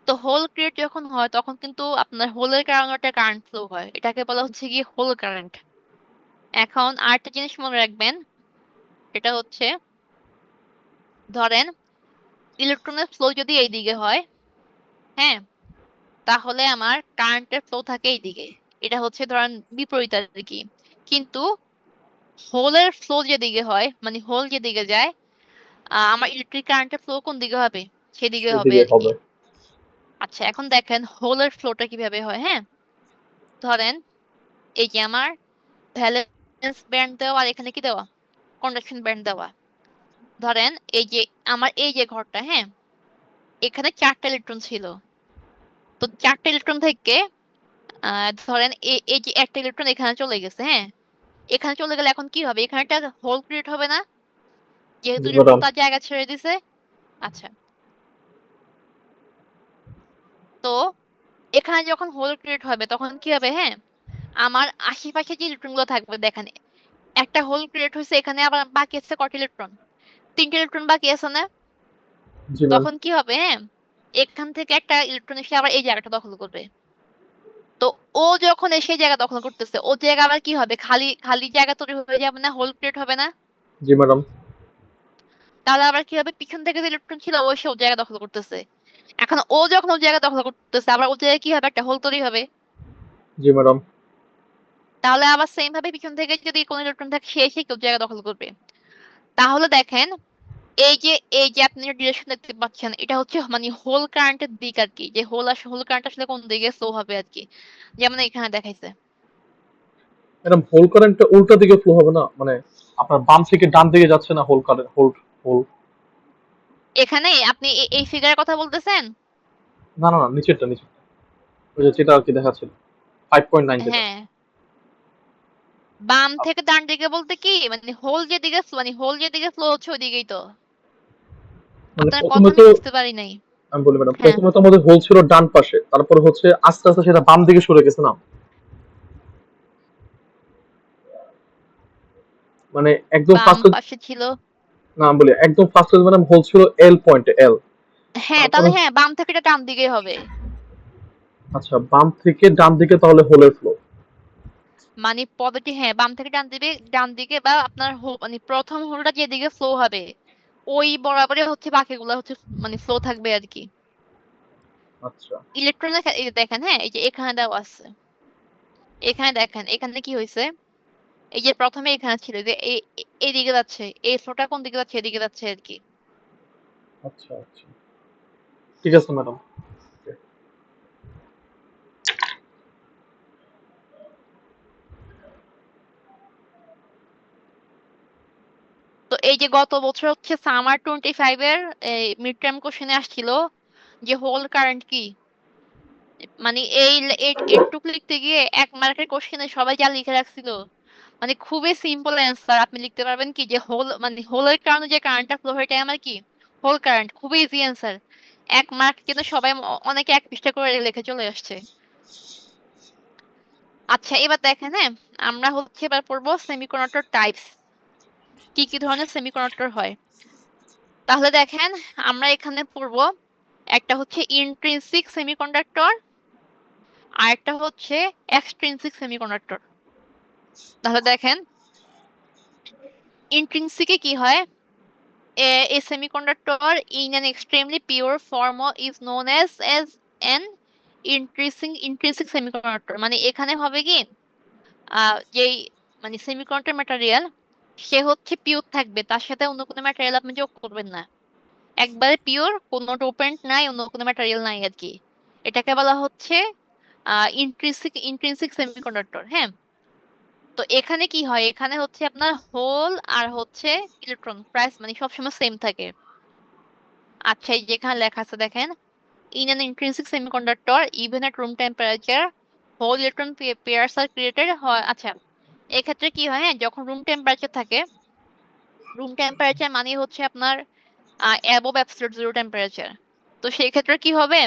S2: তো হোল ক্রিয়েট যখন হয় তখন কিন্তু আপনার হোলের কারণে একটা কারেন্ট ফ্লো হয়, এটাকে বলা হচ্ছে কি হোল কারেন্ট। এখন আরেকটা জিনিস মনে রাখবেন, এটা হচ্ছে ধরেন ইলেকট্রনের ফ্লো যদি এইদিকে হয়, হ্যাঁ, তাহলে আমার কারেন্টের ফ্লো থাকে এইদিকে, এটা হচ্ছে ধরেন বিপরীত আর কি। কিন্তু হোলের ফ্লো যেদিকে হয় মানে হোল যেদিকে যায়, আমার ইলেকট্রিক কারেন্টের ফ্লো কোন দিকে হবে, সেদিকে হবে
S3: এদিকে
S2: আর কি।
S3: হবে।
S2: আচ্ছা এখন দেখেন হোলের ফ্লোটা কিভাবে হয়, হ্যাঁ। ধরেন এই যে আমার ভ্যালেন্স ব্যান্ড দেওয়া আর এখানে কি দেওয়া, কন্ডাকশন ব্যান্ড দেওয়া। ধরেন এই যে আমার এই যে ঘরটা, হ্যাঁ, এখানে 4টা ইলেকট্রন ছিল। তো 4টা ইলেকট্রন থেকে ধরেন এই যে একটা ইলেকট্রন এখানে চলে গেছে, হ্যাঁ, এখানে চলে গেলে এখন কি হবে, এখানে একটা হোল ক্রিয়েট হবে না, যেহেতু
S3: জি
S2: ইলেকট্রন
S3: ম্যাডাম।
S2: তার জায়গা ছেড়ে দিছে। আচ্ছা, তো এখানে যখন হোল ক্রিয়েট হবে তখন কি হবে, হ্যাঁ, আমার আশেপাশে যে ইলেকট্রন গুলো থাকবে দেখেন, একটা হোল ক্রিয়েট হয়েছে, এখানে আবার বাকি আছে কটা ইলেকট্রন, 3টে ইলেকট্রন বাকি আছে না?
S3: জি ম্যাম।
S2: তখন কি হবে, হ্যাঁ, এখান থেকে একটা ইলেকট্রন এসে আবার এই জায়গাটা দখল করবে। তো ও যখন এসে এই জায়গা দখল করতেছে, ও জায়গা আবার কি হবে, খালি খালি জায়গা তৈরি হয়ে যাবে না, হোল ক্রিয়েট হবে না?
S3: জি ম্যাডাম।
S2: তাহলে আবার কি হবে, পিছন থেকে যে ইলেকট্রন ছিল ও এসে ও জায়গা দখল করতেছে। এখন ও যখন ও জায়গা দখল করতেছে, আবার ও জায়গায় কি হবে, একটা হোল তৈরি হবে।
S3: জি ম্যাডাম।
S2: তাহলে আবার সেম ভাবে পিছন থেকে যদি কোনো ইলেকট্রন থাকে সে এসে কেউ জায়গা দখল করবে। তাহলে দেখেন এই যে আপনি ডিরেকশন দেখতে পাচ্ছেন, এটা হচ্ছে মানে হোল কারেন্টের দিক আর কি, যে হোল কারেন্ট আসলে কোন দিকে ফ্লো হবে আর কি, যেমন এখানে দেখাইছে।
S3: ম্যাডাম হোল কারেন্টটা উল্টা দিকে ফ্লো হবে না, মানে আপনার বাম থেকে ডান দিকে যাচ্ছে না হোল কারেন্ট, হোল হোল।
S2: এখানে আপনি এই ফিগারের কথা বলতেছেন?
S3: না না না, নিচেরটা নিচেরটা, ওই যে যেটা আর কি দেখাচ্ছিল 5.9 যেটা।
S2: হ্যাঁ, বাম থেকে ডান দিকে বলতে কি মানে হোল যেদিকে ফ্লো হচ্ছে ওইদিকেই তো।
S3: মানে
S2: আপনার কথা
S3: প্রথমে
S2: আমি
S3: তো
S2: বুঝতে পারি নাই।
S3: আমি বলি ম্যাডাম,
S2: হ্যাঁ,
S3: প্রথমে তো আমাদের হোল ছিল ডান পাশে, তারপরে হচ্ছে আস্তে আস্তে সেটা বাম দিকে সরে গেছে না, মানে একদম
S2: বাম
S3: ফার্স্টে।
S2: পাশে ছিল।
S3: না আমি বলি একদম ফার্স্টে ম্যাডাম হোল ছিল এল পয়েন্টে, এল।
S2: হ্যাঁ,
S3: তারপরে
S2: তাহলে হ্যাঁ, বাম থেকে এটা ডান দিকে হবে।
S3: আচ্ছা, বাম থেকে ডান দিকে তাহলে হোলের ফ্লো।
S2: মানে পদ্ধতি, হ্যাঁ, বাম থেকে ডান দিকে বা আপনার মানে প্রথম হোলটা যেদিকে ফ্লো হবে ওই বরাবরই হচ্ছে বাকিগুলো হচ্ছে মানে ফ্লো থাকবে আর কি।
S3: আচ্ছা।
S2: ইলেকট্রনের এই যে দেখেন, হ্যাঁ, এই যে এখানে দেওয়া আছে, এখানে দেখেন এখানে কি হয়েছে, এই যে প্রথমে এখানে ছিল যে এইদিকে যাচ্ছে, এই ফ্লোটা কোন দিকে যাচ্ছে, এদিকে যাচ্ছে আর কি।
S3: আচ্ছা আচ্ছা, ঠিক আছে ম্যাডাম।
S2: তো এই যে গত বছর হচ্ছে সামার 25 এর মিড টার্ম কোশ্চেনে আসছিল যে হোল কারেন্ট কি, মানে এইটুকু লিখতে গিয়ে 1 মার্কের কোশ্চেনে সবাই যা লিখে রাখছিল, মানে খুবই সিম্পল অ্যান্সার, আপনি লিখতে পারবেন কি যে মানে হোলের কারণে যে কারেন্টটা ফ্লো হয় এটা আমার কি, হোল কারেন্ট, খুবই ইজি অ্যান্সার। 1 মার্ক কিন্তু সবাই অনেকে 1 পৃষ্ঠা করে লিখে চলে আসছে। আচ্ছা, এবার দেখেন, হ্যাঁ, আমরা হচ্ছে এবার পড়বো সেমিকন্ডাক্টর টাইপস, কি কি ধরনের সেমিকন্ডাক্টর হয়। তাহলে দেখেন আমরা এখানে পড়বো, একটা হচ্ছে ইন্ট্রিনসিক সেমিকন্ডাক্টর আর একটা হচ্ছে এক্সট্রিনসিক সেমিকন্ডাক্টর। তাহলে দেখেন ইন্ট্রিনসিকে কি হয়, a semiconductor in an extremely pure form is known as an intrinsic semiconductor। মানে এখানে হবে কি, যেই মানে সেমিকন্ডাক্টর ম্যাটেরিয়াল সে হচ্ছে পিওর থাকবে, তার সাথে অন্য কোনো ম্যাটেরিয়াল আপনি যোগ করবেন না, একবারে পিওর, কোনো ডোপেন্ট নাই, অন্য কোনো ম্যাটেরিয়াল নাই আর কি। এটাকে বলা হচ্ছে ইন্ট্রিনসিক সেমিকন্ডাক্টর। হ্যাঁ, তো এখানে কি হয়, এখানে হচ্ছে আপনার হোল আর হচ্ছে ইলেকট্রন প্রাইস মানে সবসময় সেম থাকে। আচ্ছা, এই যেখানে লেখা আছে দেখেন, in an intrinsic semiconductor even at room temperature whole electron pairs are created হয়। আচ্ছা, এক্ষেত্রে কি হয়, হ্যাঁ, যখন রুম টেম্পারেচার থাকে, রুম টেম্পারেচার মানে হচ্ছে আপনার অ্যাবভ অ্যাবসলিউট জিরো টেম্পারেচার। তো সেই ক্ষেত্রে কি হবে,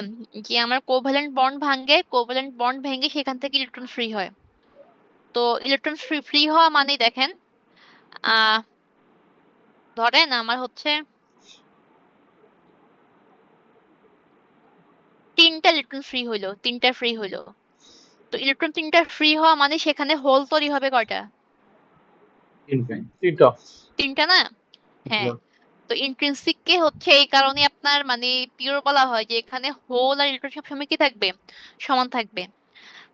S2: যে আমার কোভ্যালেন্ট বন্ড ভাঙে, কোভ্যালেন্ট বন্ড ভেঙে সেখান থেকে ইলেকট্রন ফ্রি হয়। তো ইলেকট্রন ফ্রি হওয়া মানে দেখেন, আহ ধরেন আমার হচ্ছে 3টা ইলেকট্রন ফ্রি হইলো, 3টা ফ্রি হইলো। তো ইলেকট্রন 3টা ফ্রি হওয়া মানে সেখানে হোল তৈরি হবে কয়টা,
S3: তিনটা।
S2: 3টা না? হ্যাঁ, তো ইন্ট্রিনসিক কে হচ্ছে এই কারণে আপনার মানে পিওর বলা হয় যে এখানে হোল আর ইলেকট্রন সবসময় কি থাকবে, সমান থাকবে।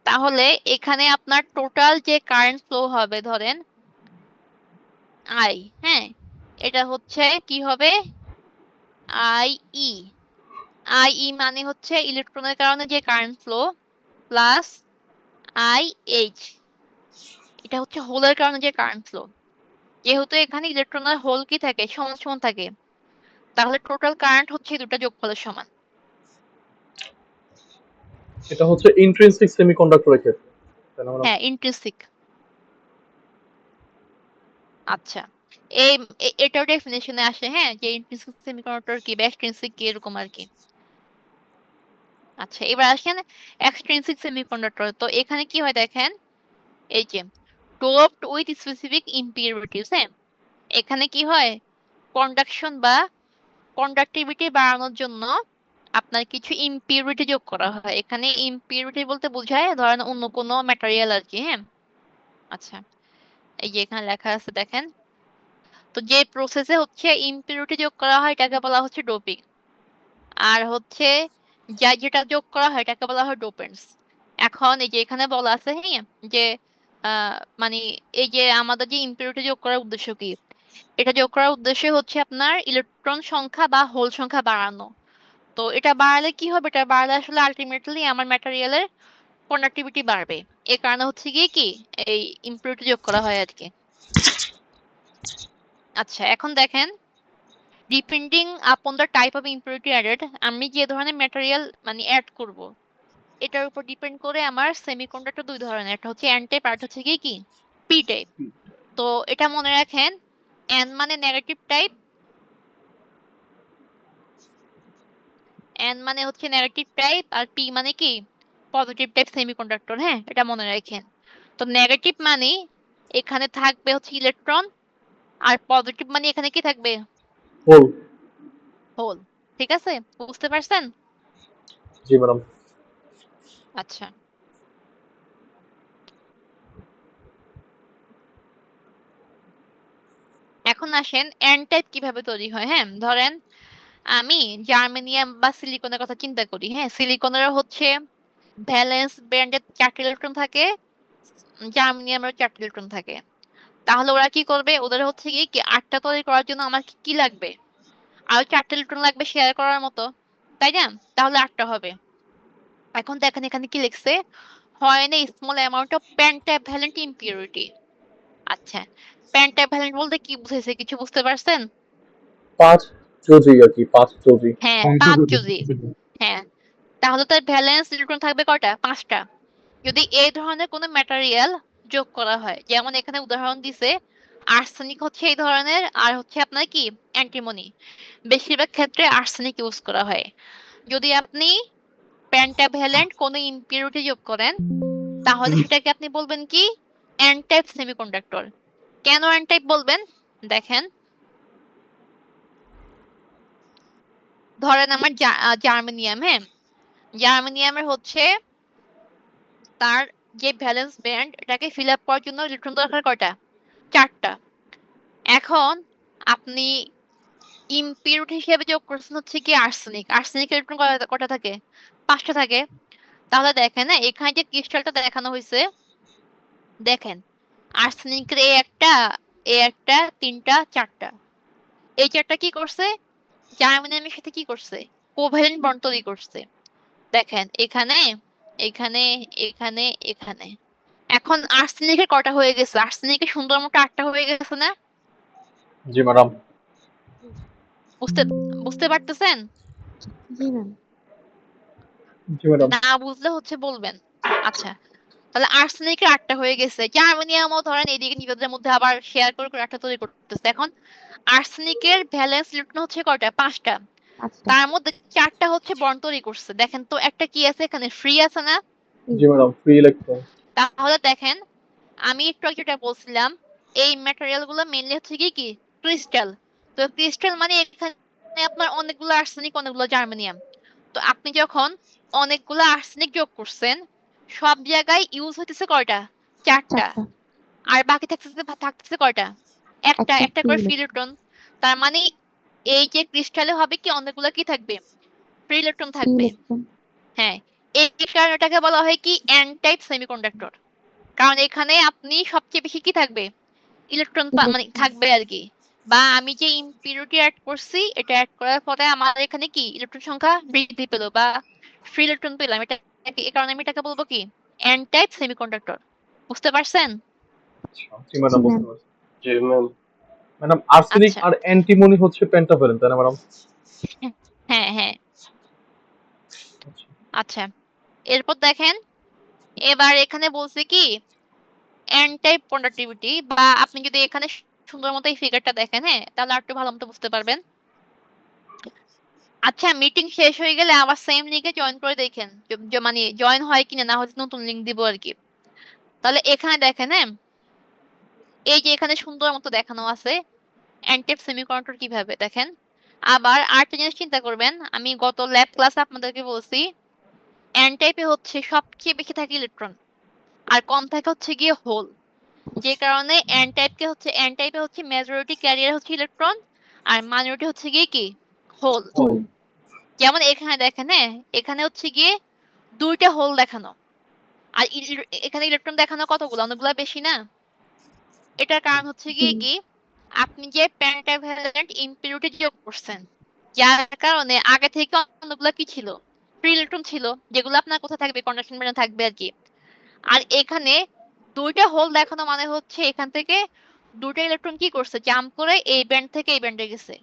S2: তাহলে এখানে আপনার টোটাল যে কারেন্ট ফ্লো হবে ধরেন আই, হ্যাঁ, এটা হচ্ছে কি হবে, আই ই, আই ই মানে হচ্ছে ইলেকট্রনের কারণে যে কারেন্ট ফ্লো প্লাস IH, এটা হচ্ছে হোলের কারণে যে কারেন্ট ফ্লো। যেহেতু এখানে ইলেকট্রনের হোল কি থাকে, সমান সমান থাকে, তাহলে টোটাল কারেন্ট হচ্ছে এই দুটা যোগফলের সমান।
S3: এটা হচ্ছে ইন্ট্রিনসিক সেমিকন্ডাক্টরের ক্ষেত্রে, তাই না ম্যাডাম?
S2: হ্যাঁ, ইন্ট্রিনসিক। আচ্ছা, এই এটাও ডেফিনেশনে আসে, হ্যাঁ, যে ইন্ট্রিনসিক সেমিকন্ডাক্টর কি বা এক্সট্রিনসিক কি, এরকম আর কি। আচ্ছা, এবার আসেন এক্সট্রিনসিক সেমিকন্ডাক্টর। তো এখানে কি হয় দেখেন, এই যে ডোপড উইথ স্পেসিফিক ইম্পিউরিটিস, হ্যাঁ, এখানে কি হয়, কন্ডাকশন বা কন্ডাক্টিভিটি বাড়ানোর জন্য আপনার কিছু ইম্পিউরিটি যোগ করা হয়। এখানে ইম্পিউরিটি বলতে বোঝায় ধরেন অন্য কোনো ম্যাটেরিয়াল আর কি, হ্যাঁ। আচ্ছা, এই যে এখানে লেখা আছে দেখেন, তো যে প্রসেসে হচ্ছে ইম্পিউরিটি যোগ করা হয় এটাকে বলা হচ্ছে ডোপিং, আর হচ্ছে যেটা যোগ করা হয় এটাকে বলা হয় ডোপেন্টস। এখন এই যে এখানে বলা আছে, হ্যাঁ, যে মানে এই যে আমাদের যে ইম্পিউরিটি যোগ করার উদ্দেশ্য কি, এটা যোগ করার উদ্দেশ্য হচ্ছে আপনার ইলেকট্রন সংখ্যা বা হোল সংখ্যা বাড়ানো। তো এটা বাড়ালে কি হবে, এটা বাড়ালে আসলে আলটিমেটলি আমার ম্যাটেরিয়ালের কন্ডাক্টিভিটি বাড়বে। এ কারণে হচ্ছে গিয়ে কি এই ইম্পিউরিটি যোগ করা হয় আর কি। আচ্ছা, এখন দেখেন, depending upon the type of impurity added, আমি যে ধরনের ম্যাটেরিয়াল মানে অ্যাড করব, এটার উপর ডিপেন্ড করে আমার সেমিকন্ডাক্টর দুই ধরনের, একটা হচ্ছে এন টাইপ আর হচ্ছে কি কি পি টাইপ। তো এটা মনে রাখেন, এন মানে নেগেটিভ টাইপ, এন মানে হচ্ছে নেগেটিভ টাইপ, আর পি মানে কি পজিটিভ টাইপ সেমিকন্ডাক্টর, হ্যাঁ, এটা মনে রাখেন। তো নেগেটিভ মানে এখানে থাকবে হচ্ছে ইলেকট্রন, আর পজিটিভ মানে এখানে কি থাকবে,
S3: হোল।
S2: হোল। ঠিক আছে, বুঝতে পারছেন?
S3: জি ম্যাডাম।
S2: আচ্ছা, এখন আসেন এন টাইপ কিভাবে তৈরি হয়। হ্যাঁ, ধরেন আমি জার্মেনিয়াম বা সিলিকনের কথা চিন্তা করি, হ্যাঁ, সিলিকনের হচ্ছে ভ্যালেন্স ব্যান্ডে 4টি ইলেকট্রন থাকে, জার্মেনিয়ামের 4টি ইলেকট্রন থাকে। তাহলে ওরা কি করবে, ওদের হচ্ছে কি 8টা তৈরি করার জন্য আমার কি লাগবে, আরো 4টা ইলেকট্রন লাগবে শেয়ার করার মতো, তাই না? তাহলে 8টা হবে। এখন দেখেন এখানে কি লিখছে, হয় না small amount of pentavalent impurity. আচ্ছা, পেন্টাভ্যালেন্ট বলতে কি বুঝাইছে, কিছু বুঝতে পারছেন?
S3: 5 যোজি আর কি, 5 যোজি।
S2: হ্যাঁ,
S4: পঞ্চ
S2: 5
S4: যদি
S2: যদি, হ্যাঁ, তাহলে তার ভ্যালেন্স ইলেকট্রন থাকবে কয়টা, 5টা। যদি এই ধরনের কোনো ম্যাটেরিয়াল যোগ করা হয়, যেমন এখানে উদাহরণ দিছে আর্সেনিক হচ্ছে এই ধরনের, আর হচ্ছে আপনার কি অ্যান্টিমনি, বেশিরভাগ ক্ষেত্রে আর্সেনিক ইউজ করা হয়। যদি আপনি পেন্টাভ্যালেন্ট কোনো ইম্পিউরিটি যোগ করেন, তাহলে সেটাকে আপনি বলবেন কি এন টাইপ সেমিকন্ডাক্টর। কেন এন টাইপ বলবেন, দেখেন, ধরেন আমার জার্মেনিয়াম, হ্যাঁ, জার্মেনিয়ামের হচ্ছে তার যে ভ্যালেন্স ব্যান্ড এটাকে ফিল আপ করার জন্য ইলেকট্রন দরকার কয়টা, 4টা। এখন আপনি ইম্পিউরিটি হিসেবে যোগ করছেন হচ্ছে কি আর্সেনিক, আর্সেনিকের ইলেকট্রন কয়টা থাকে, 5টা থাকে। তাহলে দেখেন, হ্যাঁ, এখানে যে ক্রিস্টালটা দেখানো হয়েছে, দেখেন আর্সেনিকের এ একটা 3টা 4টা, এই 4টা কি করছে, জার্মেনিয়ামের সাথে কি করছে, কোভ্যালেন্ট বন্ড তৈরি করছে। দেখেন এখানে, এখানে, এখানে, এখানে। এখন আর্সেনিকের কটা হয়ে গেছে, আর্সেনিকের সুন্দর মতো 8টা হয়ে গেছে না?
S3: জি ম্যাডাম।
S2: বুঝতে বুঝতে পারতেছেন?
S4: জি ম্যাম।
S3: জি ম্যাডাম।
S2: না বুঝলে হচ্ছে বলবেন। আচ্ছা, তাহলে আর্সেনিকের 8টা হয়ে গেছে, জার্মেনিয়ামও ধরেন এদিকে নিজেদের মধ্যে আবার শেয়ার করে করে 8টা তৈরি করতেছে। এখন আর্সেনিকের ভ্যালেন্স ইলেকট্রন হচ্ছে কয়টা, 5টা।
S4: আচ্ছা।
S2: তার মধ্যে 4টা হচ্ছে বন্ড তৈরি করছে। দেখেন তো একটা কি আছে এখানে, ফ্রি আছে না?
S3: জি ম্যাডাম, ফ্রি ইলেকট্রন।
S2: তাহলে দেখেন, আমি একটু আগে যেটা বলছিলাম, এই ম্যাটেরিয়াল গুলো মেইনলি হচ্ছে কি কি ক্রিস্টাল। তো ক্রিস্টাল মানে এখানে আপনার অনেকগুলো আর্সেনিক অনেকগুলো জার্মেনিয়াম। তো আপনি যখন অনেকগুলো আর্সেনিক যোগ করছেন, সব জায়গায় ইউজ হইতেছে কয়টা, 4টা।
S4: 4টা।
S2: আর বাকি থাকতেছে কয়টা, একটা
S4: একটা
S2: একটা
S4: ফ্রি
S2: করে ফ্রি
S4: ইলেকট্রন।
S2: ইলেকট্রন। তার মানে এই যে ক্রিস্টালে হবে কি অনেকগুলো কি থাকবে, ফ্রি ইলেকট্রন
S4: ফ্রি
S2: থাকবে।
S4: ইলেকট্রন।
S2: হ্যাঁ, এই কারণে এটাকে বলা হয় কি এন টাইপ সেমিকন্ডাক্টর। কারণ এখানে আপনি সবচেয়ে বেশি কি থাকবে, ইলেকট্রন মানে
S4: ইলেকট্রন।
S2: থাকবে আর কি। বা আমি যে ইম্পিউরিটি অ্যাড করছি, এটা অ্যাড করার পরে আমার এখানে কি ইলেকট্রন সংখ্যা বৃদ্ধি পেলো বা ফ্রি ইলেকট্রন পেলাম, এটা এই কারণে আমি এটাকে বলবো কি এন টাইপ সেমিকন্ডাক্টর। বুঝতে পারছেন?
S3: আচ্ছা জি ম্যাডাম,
S4: জি
S3: বুঝতে
S4: ম্যাম।
S3: পারছি।
S1: জি ম্যাম।
S3: ম্যাডাম আর্সেনিক
S2: আচ্ছা।
S3: আর অ্যান্টিমনি হচ্ছে পেন্টাভ্যালেন্ট, তাই না ম্যাডাম?
S2: হ্যাঁ হ্যাঁ।
S3: আচ্ছা
S2: আচ্ছা, এরপর দেখেন, এবার এখানে বলছে কি এন টাইপ কন্ডাক্টিভিটি, বা আপনি যদি এখানে সুন্দর মতো এই ফিগারটা দেখেন, হ্যাঁ, তাহলে আর একটু ভালো মতো বুঝতে পারবেন। আচ্ছা, মিটিং শেষ হয়ে গেলে আবার সেম লিঙ্কে জয়েন করে দেখেন, মানে জয়েন হয় কিনা, না হলে নতুন লিঙ্ক দিব আর কি। তাহলে এখানে দেখেন, হ্যাঁ, এই যে এখানে সুন্দর মতো দেখানো আছে এন টাইপ সেমিকন্ডাক্টর কিভাবে দেখেন। আবার আরেকটা জিনিস চিন্তা করবেন, আমি গত ল্যাব ক্লাসে আপনাদেরকে বলছি এন টাইপে হচ্ছে সবচেয়ে বেশি থাকে ইলেকট্রন, আর কম থাকে হচ্ছে গিয়ে হোল। যে কারণে এন টাইপে হচ্ছে মেজরিটি ক্যারিয়ার হচ্ছে ইলেকট্রন, আর মাইনরিটি হচ্ছে গিয়ে কি হোল।
S3: হোল।
S4: হোল।
S2: যেমন এখানে দেখেন, হ্যাঁ, এখানে হচ্ছে গিয়ে দুইটা হোল দেখানো, আর এখানে ইলেকট্রন দেখানো কতগুলো, অনেকগুলো বেশি না। এটার কারণ হচ্ছে
S4: জি।
S2: গিয়ে কি আপনি যে পেন্টাভ্যালেন্ট ইম্পিউরিটি যোগ করছেন, যার কারণে আগে থেকে অনেকগুলো কি ছিল, ফ্রি ইলেকট্রন ছিল, যেগুলো আপনার কোথায় থাকবে, কন্ডাকশন ব্যান্ডে থাকবে আর কি। আর এখানে দুইটা হোল দেখানো মানে হচ্ছে এখান থেকে দুটো ইলেকট্রন কি করছে, জাম্প করে এই ব্যান্ড থেকে এই ব্যান্ডে গেছে।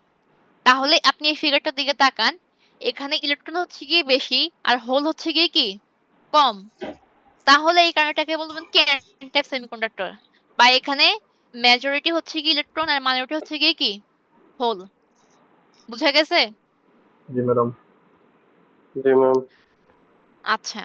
S2: তাহলে আপনি এই ফিগারটার দিকে তাকান, এখানে ইলেকট্রন হচ্ছে গিয়ে বেশি আর হোল হচ্ছে গিয়ে কি কম। তাহলে এই কারণটাকে বলবেন কি এন টাইপ সেমিকন্ডাক্টর, বা এখানে মেজরিটি হচ্ছে কি ইলেকট্রন আর মাইনরিটি হচ্ছে গিয়ে কি হোল। বুঝা গেছে?
S3: জি ম্যাডাম।
S1: জি ম্যাম।
S2: আচ্ছা।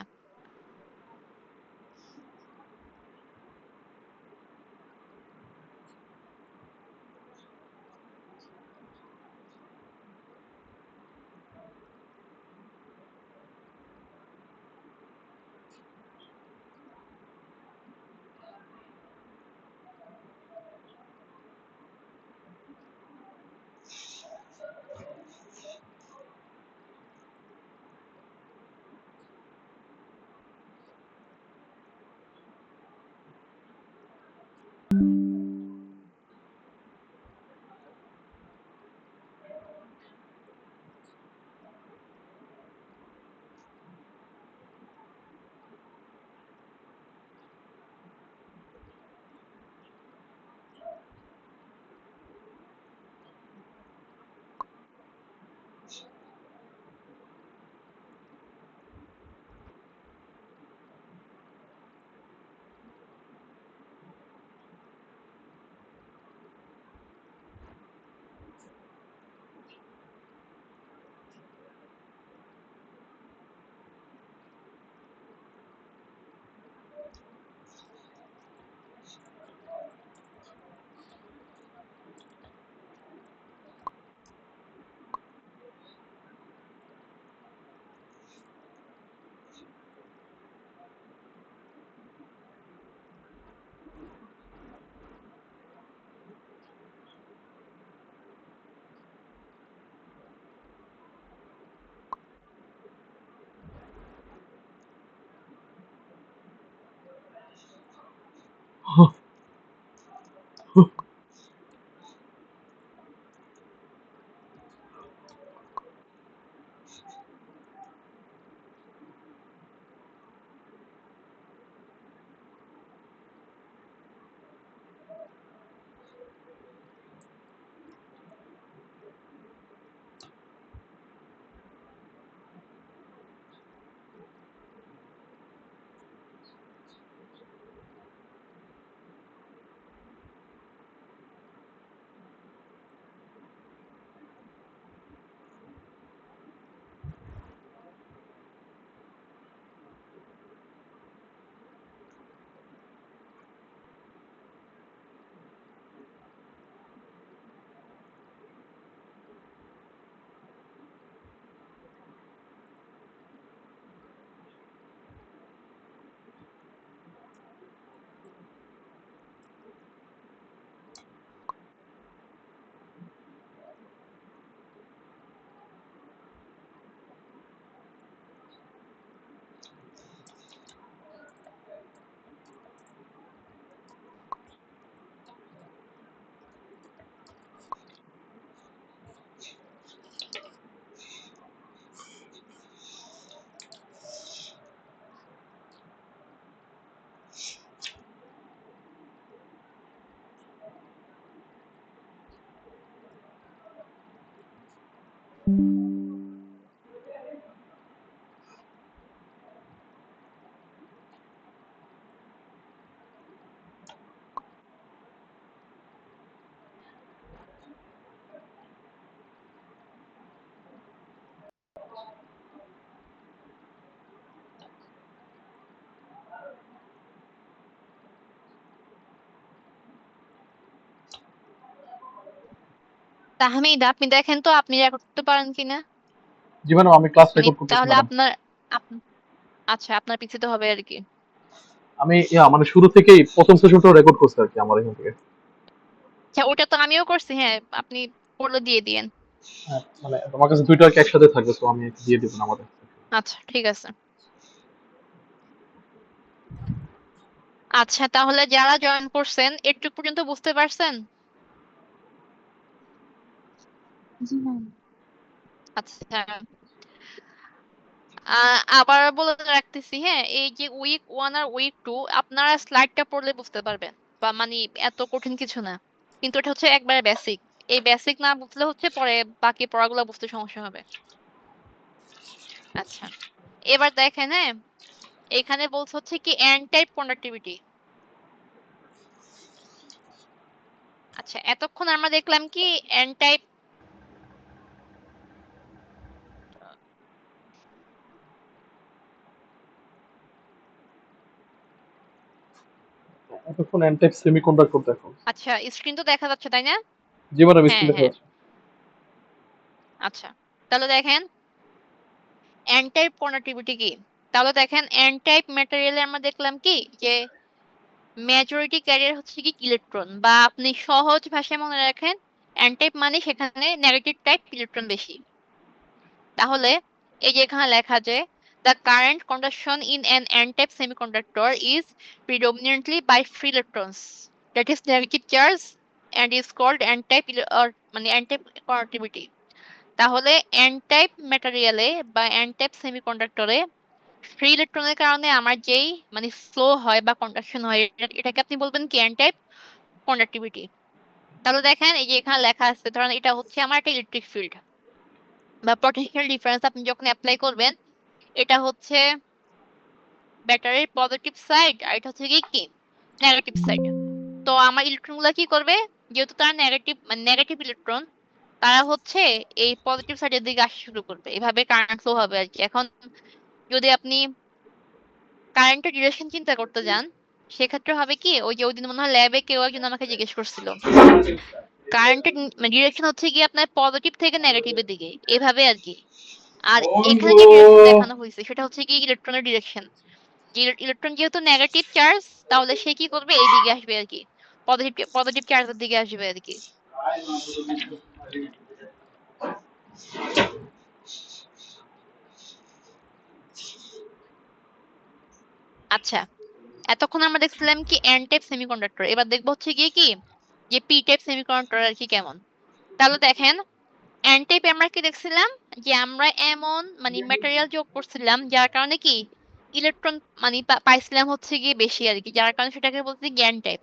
S2: তাহমিদ, আপনি দেখেন তো আপনি রেকর্ড করতে পারেন কিনা।
S3: জি ম্যাডাম, আমি ক্লাস
S2: মানে
S3: রেকর্ড করতেছি
S2: তাহলে
S3: ম্যাডাম।
S2: আপনার আচ্ছা, আপনার পিছিয়ে তো হবে আর কি।
S3: আমি মানে শুরু থেকেই প্রথম সেশনটাও রেকর্ড করছি আর কি আমার এখান থেকে।
S2: আচ্ছা, ওটা তো আমিও করছি, হ্যাঁ, আপনি করলে দিয়ে দিয়েন।
S3: হ্যাঁ, মানে তোমার কাছে দুইটা আর কি একসাথে থাকবে, তো আমি দিয়ে দেবো আমাদের।
S2: আচ্ছা, ঠিক আছে। আচ্ছা, তাহলে যারা জয়েন করছেন এটুকু পর্যন্ত বুঝতে পারছেন?
S4: জি ম্যাম।
S2: আচ্ছা, আবার বলে রাখতেছি, হ্যাঁ, এই যে উইক 1 আর উইক 2 আপনারা স্লাইডটা পড়লে বুঝতে পারবেন, বা মানে এত কঠিন কিছু না, কিন্তু এটা হচ্ছে একবারে বেসিক। এই বেসিক না বুঝলে হচ্ছে পরে বাকি পড়াগুলো বুঝতে সমস্যা হবে। আচ্ছা, এবার দেখেন, হ্যাঁ, এখানে বলছে হচ্ছে কি এন টাইপ কন্ডাক্টিভিটি। আচ্ছা, এতক্ষণ আমরা দেখলাম কি এন টাইপ,
S3: এতক্ষণ এন টাইপ সেমিকন্ডাক্টর দেখো।
S2: আচ্ছা স্ক্রিন তো দেখা যাচ্ছে তাই না?
S3: জি ম্যাডাম,
S2: হ্যাঁ,
S3: স্ক্রিন দেখা
S2: হ্যাঁ।
S3: যাচ্ছে।
S2: আচ্ছা, তাহলে দেখেন এন টাইপ কন্ডাক্টিভিটি কি। তাহলে দেখেন এন টাইপ ম্যাটেরিয়ালে আমরা দেখলাম কি যে মেজরিটি ক্যারিয়ার হচ্ছে কি ইলেকট্রন, বা আপনি সহজ ভাষায় মনে রাখেন এন টাইপ মানে সেখানে নেগেটিভ টাইপ ইলেকট্রন বেশি। তাহলে এই যে এখানে লেখা যে the current conduction in an n-type semiconductor is predominantly by free electrons, that is negative charge, and is called n-type or মানে n-type conductivity। তাহলে n-type ম্যাটেরিয়ালে বা n-type সেমিকন্ডাক্টরে ফ্রি ইলেকট্রনের কারণে আমার যেই মানে ফ্লো হয় বা কন্ডাকশন হয়, এটাকে আপনি বলবেন কি n-type কন্ডাক্টিভিটি। তাহলে দেখেন এই যে এখানে লেখা আছে, ধরেন এটা হচ্ছে আমার একটা ইলেকট্রিক ফিল্ড বা পটেনশিয়াল ডিফারেন্স আপনি যখন অ্যাপ্লাই করবেন, এটা হচ্ছে ব্যাটারির পজিটিভ সাইড আর এটা হচ্ছে কি নেগেটিভ সাইড। তো আমার ইলেকট্রন গুলা কি করবে, যেহেতু তারা নেগেটিভ মানে নেগেটিভ ইলেকট্রন, তারা হচ্ছে এই পজিটিভ সাইডের দিকে আসা শুরু করবে, এভাবে কারেন্ট ফ্লো হবে আর কি। এখন যদি আপনি কারেন্টের ডিরেকশন চিন্তা করতে যান, সেক্ষেত্রে হবে কি, ওই যে ওই দিন মনে হয় ল্যাবে কেউ একজন আমাকে জিজ্ঞেস করছিল, কারেন্টের ডিরেকশন হচ্ছে কি আপনার পজিটিভ থেকে নেগেটিভের দিকে, এভাবে আর কি। আর এখানে যে ডিরেকশন দেখানো হয়েছে সেটা হচ্ছে কি ইলেকট্রনের ডিরেকশন। ইলেকট্রন যেহেতু নেগেটিভ চার্জ, তাহলে সে কি করবে, এই দিকে আসবে আর কি, পজিটিভ পজিটিভ চার্জের দিকে আসবে আর কি। আচ্ছা, এতক্ষণ আমরা দেখছিলাম কি এন টাইপ সেমিকন্ডাক্টর, এবার দেখবো হচ্ছে গিয়ে কি যে পি টাইপ সেমিকন্ডাক্টর আর কি কেমন। তাহলে দেখেন এন টাইপে আমরা কি দেখছিলাম, যে আমরা এমন মানে ম্যাটেরিয়াল যোগ করছিলাম যার কারণে কি ইলেকট্রন মানে পাইছিলাম হচ্ছে গিয়ে বেশি আর কি, যার কারণে সেটাকে বলছি জ্ঞান টাইপ।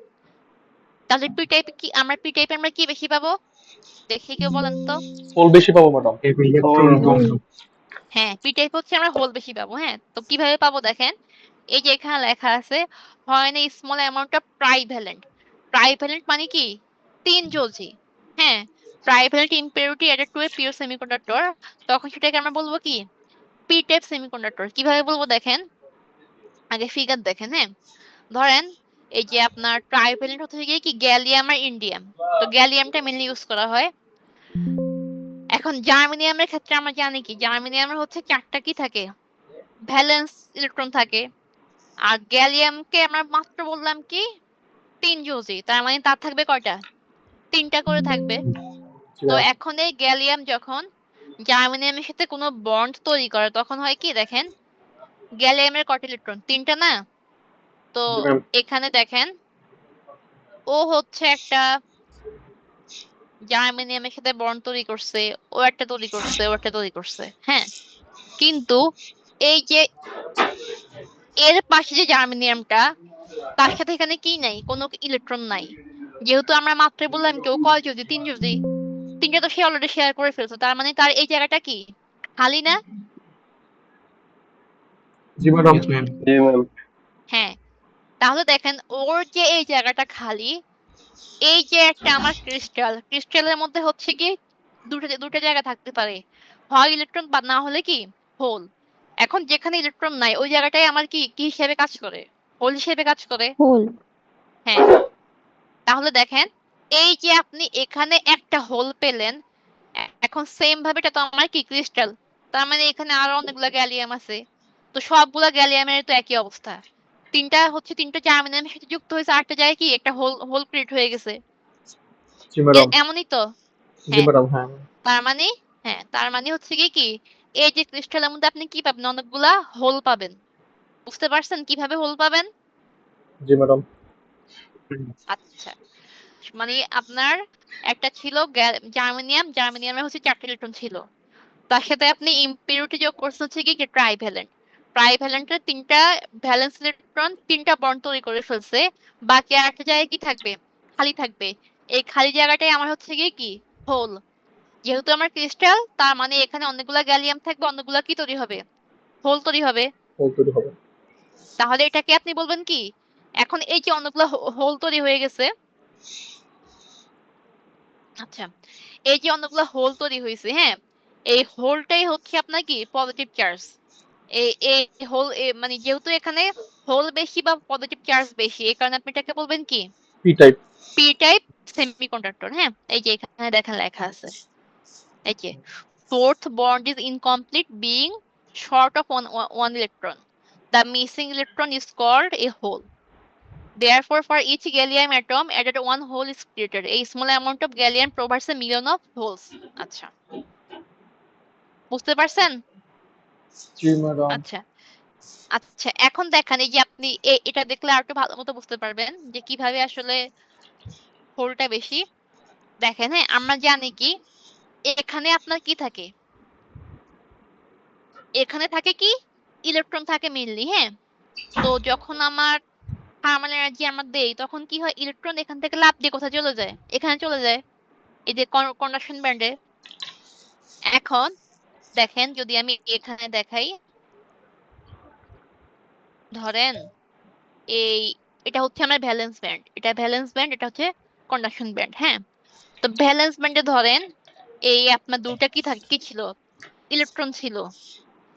S2: তাহলে পি টাইপে কি আমরা পি টাইপে আমরা কি বেশি পাবো, দেখি কেউ বলেন তো।
S3: হোল বেশি পাবো ম্যাডাম।
S4: হোল।
S2: হ্যাঁ, পি টাইপ হচ্ছে আমরা হোল বেশি পাবো। হ্যাঁ, তো কিভাবে পাবো দেখেন, এই যে এখানে লেখা আছে হয় small amount of trivalent. Trivalent মানে কি 3 যোজি। হ্যাঁ, trivalent impurity added to a pure semiconductor, তখন সেটাকে আমরা বলবো কি পি টাইপ সেমিকন্ডাক্টর। কিভাবে বলবো দেখেন, আগে ফিগার দেখেন। হ্যাঁ, ধরেন এই যে আপনার ট্রাইভ্যালেন্ট হচ্ছে গিয়ে কি গ্যালিয়াম আর ইন্ডিয়াম, তো গ্যালিয়ামটা মেনলি ইউজ করা হয়। এখন জার্মেনিয়ামের ক্ষেত্রে আমরা জানি কি জার্মেনিয়ামের হচ্ছে 4টা কি থাকে, ভ্যালেন্স ইলেকট্রন থাকে। আর গ্যালিয়ামকে আমরা মাত্র বললাম কি 3 যোজি, তার মানে তার থাকবে কয়টা, 3টা করে থাকবে।
S3: জি
S2: তো
S3: ম্যাম।
S2: এখন এই গ্যালিয়াম যখন জার্মেনিয়ামের সাথে কোনো বন্ড তৈরি করে, তখন হয় কি দেখেন গ্যালিয়ামের কয়টা ইলেকট্রন, 3টা না। তো
S3: জি ম্যাম।
S2: এখানে দেখেন ও হচ্ছে একটা জার্মেনিয়ামের সাথে বন্ড তৈরি করছে, ও একটা তৈরি করছে, ও একটা তৈরি করছে। হ্যাঁ, কিন্তু এই যে এর পাশে যে জার্মেনিয়ামটা, তার সাথে এখানে কি নাই, কোনো ইলেকট্রন নাই। যেহেতু আমরা মাত্রই বললাম কেউ কয় যদি 3 যদি, 3টা তো সে অলরেডি শেয়ার করে ফেলছে, তার মানে তার এই জায়গাটা কি খালি না।
S3: জি ম্যাডাম।
S1: জি ম্যাম।
S2: হ্যাঁ, তাহলে দেখেন ওর যে এই জায়গাটা খালি, এই যে একটা আমার ক্রিস্টালের মধ্যে হচ্ছে কি দুটো দুটো জায়গা থাকতে পারে, হয় ইলেকট্রন বা না হলে কি হোল। এখন যেখানে ইলেকট্রন নাই ওই জায়গাটাই আমার কি কি হিসেবে কাজ করে, হোল হিসেবে কাজ করে।
S4: হোল।
S2: হ্যাঁ, তাহলে দেখেন এই যে আপনি এখানে একটা হোল পেলেন, এখন সেম ভাবে এটা তো আমার কি ক্রিস্টাল, তার মানে এখানে আরো অনেকগুলো গ্যালিয়াম আছে, তো সবগুলা গ্যালিয়ামের তো একই অবস্থা। তিনটা জার্মানিয়ামের সাথে যুক্ত হয়েছে, আরেকটা জায়গায় কি একটা হোল হোল ক্রিয়েট হয়ে গেছে।
S3: জি ম্যাডাম।
S2: এমনই তো।
S3: জি
S2: হ্যাঁ,
S3: ম্যাডাম, হ্যাঁ।
S2: তার মানে তার মানে হচ্ছে কি এই যে ক্রিস্টালের মধ্যে আপনি কি পাবেন, অনেকগুলা হোল পাবেন। বুঝতে পারছেন কিভাবে হোল পাবেন?
S3: জি ম্যাডাম।
S2: আচ্ছা, মানে আপনার একটা ছিল জার্মানিয়ামের হচ্ছে 4টা ইলেকট্রন ছিল, তার সাথে আপনি ইম্পিউরিটি যোগ করছেন হচ্ছে কি ট্রাইভ্যালেন্ট। ট্রাইভ্যালেন্টের 3টা ভ্যালেন্স ইলেকট্রন 3টা বন্ড তৈরি করে ফেলছে, বাকি আরেকটা জায়গায় কি থাকবে, খালি থাকবে। এই খালি জায়গাটাই আমার হচ্ছে কি হোল। যেহেতু আমার ক্রিস্টাল, তার মানে এখানে অনেকগুলা গ্যালিয়াম থাকবে, অনেকগুলা কি তৈরি হবে, হোল তৈরি হবে।
S3: হোল তৈরি হবে।
S2: তাহলে এটাকে আপনি বলবেন কি, এখন এই যে অনেকগুলা হোল তৈরি হয়ে গেছে, আচ্ছা, এই যে অনেকগুলা হোল তৈরি হয়েছে, হ্যাঁ, এই হোলটাই হচ্ছে আপনার কি পজিটিভ চার্জ। এই এই হোল মানে যেহেতু এখানে হোল বেশি বা পজিটিভ চার্জ বেশি, এই কারণে আপনি এটাকে বলবেন কি
S3: P type.
S2: P type semiconductor. হ্যাঁ, এই যে এখানে দেখেন লেখা আছে, এই যে fourth bond is incomplete being short of one electron. The missing electron is called a hole. Therefore, for each gallium atom added, one hole is created. A small amount of gallium provides a million of holes. আচ্ছা, বুঝতে পারছেন?
S3: জি madam.
S2: আচ্ছা আচ্ছা, এখন দেখেন এই যে আপনি এটা দেখলে আর একটু ভালো মতো বুঝতে পারবেন যে কিভাবে আসলে হোলটা বেশি। দেখেন, হ্যাঁ, আমরা জানি কি এখানে আপনার কি থাকে, এখানে থাকে কি ইলেকট্রন থাকে মেইনলি। হ্যাঁ, তো যখন আমার থার্মাল এনার্জি আমরা দেই, তখন কি হয়, ইলেকট্রন এখান থেকে লাফ দিয়ে কোথায় চলে যায়, এখানে চলে যায়, এই যে কন্ডাকশন ব্যান্ডে। এখন দেখেন যদি আমি এখানে দেখাই, ধরেন এই এটা হচ্ছে আমার ভ্যালেন্স ব্যান্ড, এটা ভ্যালেন্স ব্যান্ড, এটা হচ্ছে কন্ডাকশন ব্যান্ড। হ্যাঁ, তো ভ্যালেন্স ব্যান্ডে ধরেন এই আপনার দুটা কি ছিল, ইলেকট্রন ছিল।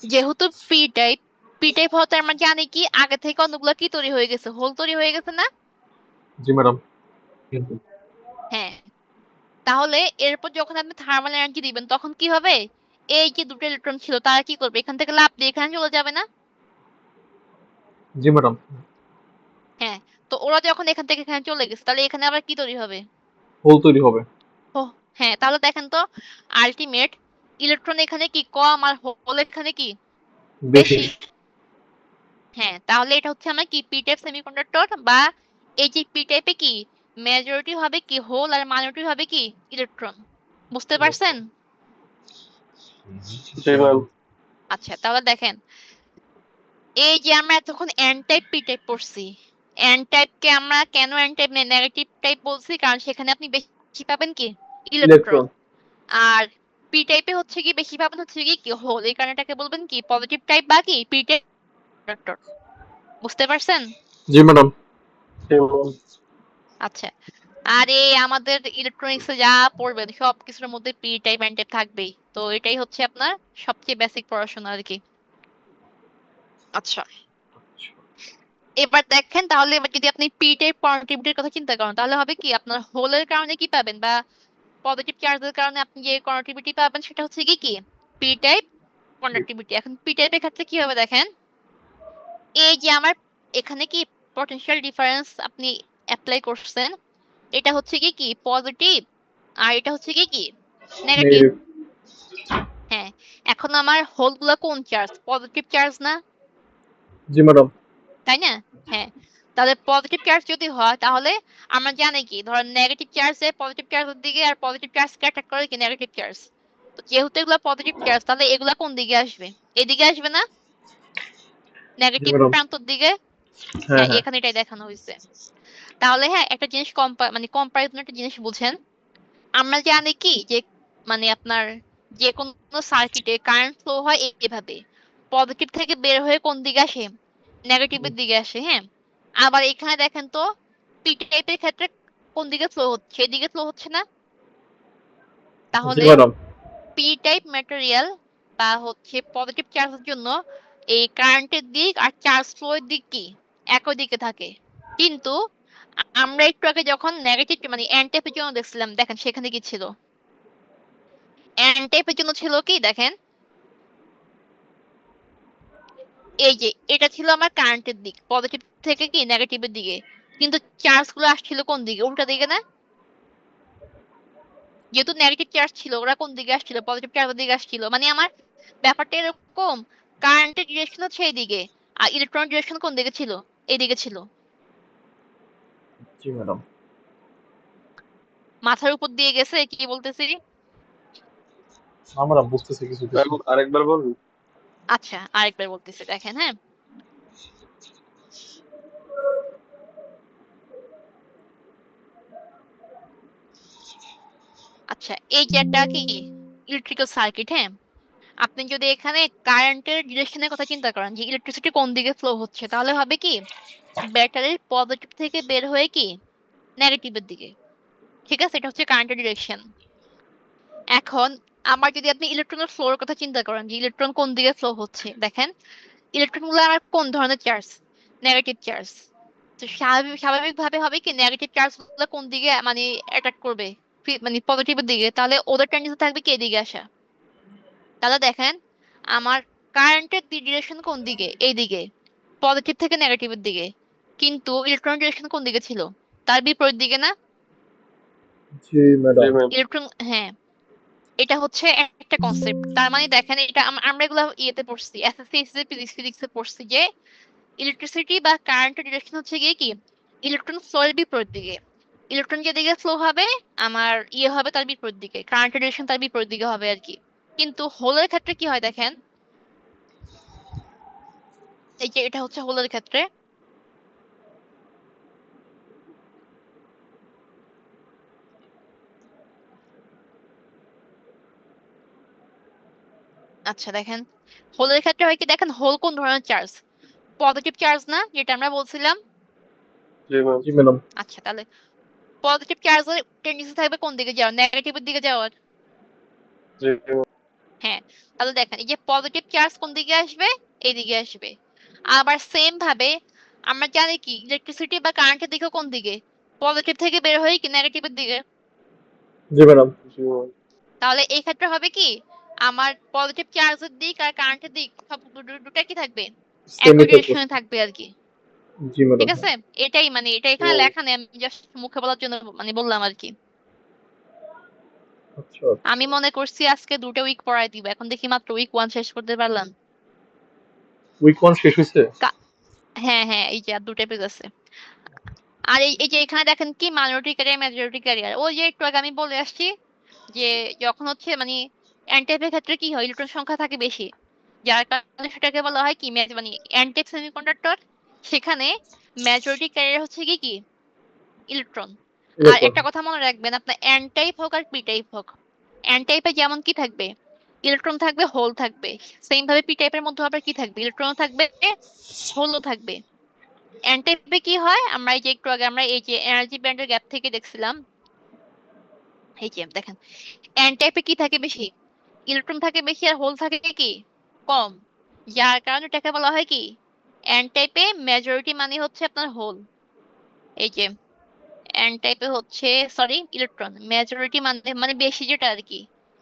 S2: যেহেতু পি টাইপ হতে আমরা জানি কি আগে থেকে অনেকগুলো কি তৈরি হয়ে গেছে, হোল তৈরি হয়ে গেছে না?
S3: জি ম্যাডাম।
S2: হ্যাঁ, তাহলে এরপর যখন আপনি থার্মাল এনার্জি দিবেন, তখন কি হবে, এই যে দুটো ইলেকট্রন ছিল তারা কি করবে, এখান থেকে লাফ দিয়ে এখানে চলে যাবে না?
S3: জি ম্যাডাম।
S2: হ্যাঁ, তো ওরা যখন এখান থেকে এখানে চলে গেছে, তাহলে এখানে আবার কি তৈরি হবে,
S3: হোল তৈরি হবে।
S2: ও হ্যাঁ, তাহলে দেখেন তো আলটিমেট ইলেকট্রন এখানে কি কম আর হোল এখানে কি
S3: বেশি।
S2: বেশি। হ্যাঁ, তাহলে এটা হচ্ছে আমার কি পি টাইপ সেমিকন্ডাক্টর, বা এই যে পি টাইপে কি মেজরিটি হবে কি হোল আর মাইনরিটি হবে কি ইলেকট্রন। বুঝতে পারছেন?
S1: জি ম্যাম।
S2: আচ্ছা, তাহলে দেখেন এই যে আমরা এতক্ষণ এন টাইপ পি টাইপ পড়ছি, এন টাইপকে আমরা কেন এন টাইপ নেগেটিভ টাইপ বলছি, কারণ সেখানে আপনি বেশি পাবেন কি ইলেকট্রন।
S3: ইলেকট্রন।
S2: আর পি টাইপে হচ্ছে কি বেশি পাবেন হচ্ছে কি হোল, এই কারণে এটাকে বলবেন কি পজিটিভ টাইপ বা কি পি টাইপ কন্ডাক্টর। বুঝতে পারছেন?
S3: জি ম্যাডাম।
S1: জি ম্যাম।
S2: আচ্ছা, আর এই আমাদের ইলেকট্রনিক্সে যা পড়বেন সব কিছুর মধ্যে পি টাইপ এন টাইপ থাকবেই, তো এটাই হচ্ছে আপনার সবচেয়ে বেসিক পড়াশোনা আর কি। আচ্ছা, এবার দেখেন তাহলে, এবার যদি আপনি পি টাইপ কন্ডাক্টিভিটির কথা চিন্তা করেন, তাহলে হবে কি আপনার হোলের কারণে কি পাবেন, বা পজিটিভ চার্জের কারণে আপনি যে কন্ডাক্টিভিটি পাবেন সেটা হচ্ছে কি পি টাইপ কন্ডাক্টিভিটি। এখন পি টাইপের ক্ষেত্রে কি হবে দেখেন, এই যে আমার এখানে কি পটেনশিয়াল ডিফারেন্স আপনি অ্যাপ্লাই করছেন, এটা হচ্ছে কি পজিটিভ, আর এটা হচ্ছে কি নেগেটিভ।
S3: নেগেটিভ।
S2: হ্যাঁ, এখন আমার হোল গুলা কোন চার্জ, পজিটিভ চার্জ না?
S3: জি ম্যাডাম।
S2: তাই না? হ্যাঁ, তাহলে পজিটিভ চার্জ যদি হয়, তাহলে আমরা জানি কি ধরেন নেগেটিভ চার্জে পজিটিভ চার্জের দিকে, আর পজিটিভ চার্জকে অ্যাট্রাক্ট করে কি নেগেটিভ চার্জ। তো যেহেতু এগুলা পজিটিভ চার্জ, তাহলে এগুলা কোন দিকে আসবে, এদিকে আসবে না,
S3: জি
S2: নেগেটিভ
S3: ম্যাডাম।
S2: প্রান্তর দিকে।
S3: হ্যাঁ
S2: হ্যাঁ,
S3: হ্যাঁ।
S2: এখানে এটাই দেখানো হয়েছে। তাহলে হ্যাঁ, একটা জিনিস মানে কম্পারিজন একটা জিনিস বুঝেন, আমরা জানি কি যে মানে আপনার যে কোনো সার্কিটে কারেন্ট ফ্লো হয় এভাবে, পজিটিভ থেকে বের হয়ে কোন দিকে আসে, নেগেটিভের দিকে আসে। হ্যাঁ, আবার এখানে দেখেন তো পি টাইপের ক্ষেত্রে কোন দিকে ফ্লো হচ্ছে, এদিকে ফ্লো হচ্ছে না?
S3: জি
S2: তাহলে
S3: ম্যাডাম।
S2: পি টাইপ ম্যাটেরিয়াল বা হচ্ছে পজিটিভ চার্জের জন্য এই কারেন্টের দিক আর চার্জ ফ্লো এর দিক কি একই দিকে থাকে, কিন্তু আমরা একটু আগে যখন নেগেটিভ মানে এন টাইপের জন্য দেখছিলাম, দেখেন সেখানে কি ছিল। এন টাইপের জন্য ছিল কি দেখেন, এই যে এটা ছিল আমার কারেন্টের দিক, পজিটিভ থেকে কি নেগেটিভের দিকে, কিন্তু চার্জ গুলো আসছিল কোন দিকে, উল্টা দিকে না? যেহেতু নেগেটিভ চার্জ ছিল, ওরা কোন দিকে আসছিল, পজিটিভ চার্জের দিকে আসছিল। মানে আমার ব্যাপারটা এরকম, কারেন্টের ডিরেকশন হচ্ছে এইদিকে, আর ইলেকট্রন ডিরেকশন কোন দিকে ছিল, এইদিকে ছিল।
S3: জি ম্যাডাম।
S2: মাথার উপর দিয়ে গেছে কি বলতেছি?
S3: না ম্যাডাম, বুঝতেছি কিছু কিছু।
S1: ম্যাম আরেকবার বলুন।
S2: আচ্ছা আরেকবার বলতেছি, দেখেন হ্যাঁ। আচ্ছা এই যে একটা কি ইলেকট্রিক্যাল সার্কিট, হ্যাঁ। আপনি যদি এখানে কারেন্টের ডিরেকশনের কথা চিন্তা করেন যে ইলেকট্রিসিটি কোন দিকে ফ্লো হচ্ছে, তাহলে হবে কি ব্যাটারির পজিটিভ থেকে বের হয়ে কি নেগেটিভের দিকে। ঠিক আছে, এটা হচ্ছে কারেন্টের ডিরেকশন। এখন আমার যদি আপনি ইলেকট্রনের ফ্লোর কথা চিন্তা করেন যে ইলেকট্রন কোন দিকে ফ্লো হচ্ছে, দেখেন ইলেকট্রন গুলো আমার কোন ধরনের চার্জ, নেগেটিভ চার্জ। তো স্বাভাবিকভাবে হবে কি নেগেটিভ চার্জ গুলো কোন দিকে মানে অ্যাটাক করবে, মানে পজিটিভের দিকে, তাহলে ওদের টেন্ডেন্সি থাকবে কি এদিকে আসা। তাহলে দেখেন আমার কারেন্টের ডিরেকশন কোন দিকে, এই দিকে, পজিটিভ থেকে নেগেটিভের দিকে, কিন্তু ইলেকট্রন ডিরেকশন কোন দিকে ছিল, তার বিপরীত দিকে না?
S3: জি
S1: জি
S3: ম্যাডাম।
S1: ম্যাম।
S2: ইলেকট্রন, হ্যাঁ। এটা হচ্ছে একটা কনসেপ্ট। তার মানে দেখেন এটা আমরা এগুলো ইয়েতে পড়ছি, এসএসসি ফিজিক্সে পড়ছি যে ইলেকট্রিসিটি বা কারেন্টের ডিরেকশন হচ্ছে গিয়ে কি ইলেকট্রন ফ্লো এর বিপরীত দিকে। ইলেকট্রন যেদিকে ফ্লো হবে আমার ইয়ে হবে তার বিপরীত দিকে, কারেন্টের ডিরেকশন তার বিপরীত দিকে হবে আর কি। কিন্তু হোলের ক্ষেত্রে কি হয় দেখেন, এই যে এটা হচ্ছে হোলের ক্ষেত্রে, আচ্ছা দেখেন হোলের ক্ষেত্রে হয় কি দেখেন, হোল কোন ধরনের চার্জ, পজিটিভ চার্জ না যেটা আমরা বলছিলাম?
S1: জি ম্যাম।
S3: জি ম্যাডাম।
S2: আচ্ছা তাহলে পজিটিভ চার্জের টেন্ডেন্সি থাকবে কোন দিকে যাওয়ার, নেগেটিভের দিকে যাওয়ার।
S1: জি ম্যাম।
S2: হ্যাঁ, তাহলে দেখেন এই যে পজিটিভ চার্জ কোন দিকে আসবে, এইদিকে আসবে। আবার সেম ভাবে আমরা জানি কি ইলেকট্রিসিটি বা কারেন্টের দিকে কোন দিকে, পজিটিভ থেকে বের হয়ে কি নেগেটিভের দিকে।
S3: জি ম্যাডাম।
S1: জি ম্যাম।
S2: তাহলে এই ক্ষেত্রে হবে কি আমার পজিটিভ চার্জের দিক আর কারেন্টের দিক সব দুটা কি থাকবে, একই
S3: সেমই থাকবে।
S2: ডিরেকশনে থাকবে আর কি।
S3: জি
S2: ঠিক
S3: ম্যাডাম।
S2: আছে, এটাই মানে এটা
S1: জি
S2: এখানে
S1: ম্যাম।
S2: লেখা নেই, আমি জাস্ট মুখে বলার জন্য মানে বললাম আর কি।
S3: আচ্ছা।
S2: আমি মনে করছি আজকে 2টা উইক পড়াই দিব, এখন দেখি মাত্র উইক 1 শেষ করতে পারলাম।
S3: উইক 1 শেষ হয়েছে?
S2: হ্যাঁ হ্যাঁ, এই যে আর 2টা পেজ আছে। আর এই যে এখানে দেখেন কি মাইনরিটি ক্যারিয়ার মেজরিটি ক্যারিয়ার, ওই যে একটু আগে আমি বলে আসছি যে যখন হচ্ছে মানে এন টাইপের ক্ষেত্রে কি হয় ইলেকট্রন সংখ্যা থাকে বেশি, যার কারণে সেটাকে বলা হয় কি মানে এন টাইপ সেমিকন্ডাক্টর। সেখানে মেজরিটি ক্যারিয়ার হচ্ছে কি কি ইলেকট্রন। আর
S3: ইলেকট্রন।
S2: একটা কথা মনে রাখবেন, আপনার এন টাইপ হোক আর পি টাইপ হোক, এন টাইপে যেমন কি থাকবে ইলেকট্রন থাকবে, হোল থাকবে। সেম ভাবে পি টাইপের মধ্যে আবার কি থাকবে, ইলেকট্রন থাকবে, হোলও থাকবে। এন টাইপে কি হয় আমরা এই যে একটু আগে আমরা এই যে এনার্জি ব্যান্ডের গ্যাপ থেকে দেখছিলাম, এই যে দেখেন এন টাইপে কি থাকে বেশি, ইলেকট্রন থাকে বেশি আর হোল থাকে কি কম, যার কারণে এটাকে বলা হয় কি এন টাইপে মেজরিটি মানে হচ্ছে আপনার হোল। এই যে এন টাইপে হচ্ছে সরি ইলেকট্রন, মেজরিটি মানে মানে বেশি যেটা আর কি,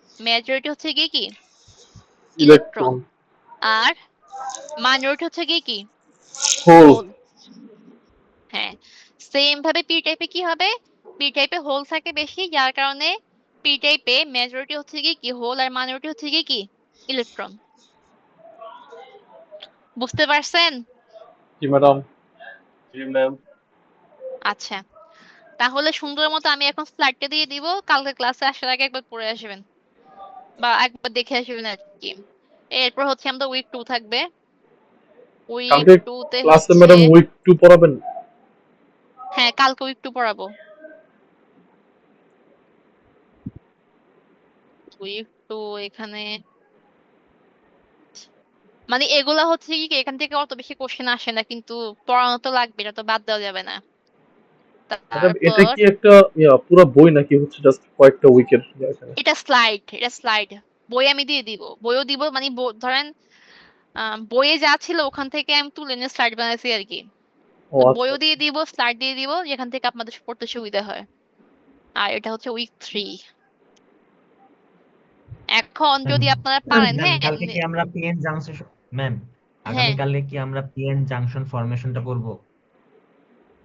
S2: মেজরিটি হচ্ছে গিয়ে কি ইলেকট্রন,
S3: ইলেকট্রন।
S2: আর মাইনরিটি হচ্ছে গিয়ে কি
S3: হোল।
S2: হোল। হ্যাঁ, সেম ভাবে পি টাইপে কি হবে, পি টাইপে হোল থাকে বেশি, যার কারণে পি টাইপে মেজরিটি হচ্ছে কি কি হোল আর মাইনরিটি হচ্ছে কি কি ইলেকট্রন। বুঝতে পারছেন?
S3: জি ম্যাডাম।
S1: জি ম্যাম।
S2: আচ্ছা, তাহলে সুন্দর মতো আমি এখন স্লাইডটা দিয়ে দিব, কালকে ক্লাসে আসার আগে একবার পড়ে আসবেন বা একবার দেখে আসবেন আর কি। এরপর হচ্ছে আমাদের উইক 2 থাকবে, উইক
S3: কালকে
S2: 2 তে
S3: ক্লাসে
S2: হচ্ছে,
S3: ম্যাডাম উইক 2 পড়াবেন?
S2: হ্যাঁ কালকে উইক 2 পড়াবো। উইক 2 এখানে মানে এগুলা হচ্ছে কি এখান থেকে অত বেশি কোশ্চেন আসে না, কিন্তু পড়ানো তো লাগবে, এটা তো বাদ দেওয়া যাবে না।
S3: ম্যাডাম এটা
S2: তারপর
S3: কি একটা পুরো বই নাকি হচ্ছে জাস্ট কয়েকটা উইকের এখানে?
S2: এটা স্লাইড, বই আমি দিয়ে দিব, বইও দিব মানে ধরেন বইয়ে যা ছিল ওখান থেকে আমি তুলে নিয়ে স্লাইড বানাইছি আর কি।
S3: ও আচ্ছা
S2: বইও দিয়ে দিব, স্লাইড দিয়ে দিব, যেখান থেকে আপনাদের পড়তে সুবিধা হয়। আর এটা হচ্ছে উইক 3। এখন
S5: ম্যাম
S2: যদি আপনারা পারেন,
S5: ম্যাম
S2: হ্যাঁ
S5: কালকে কি আমরা পিএন জাংশন ম্যাম
S2: হ্যাঁ
S5: আগামীকালে কি আমরা পিএন জাংশন ফরমেশনটা পড়বো?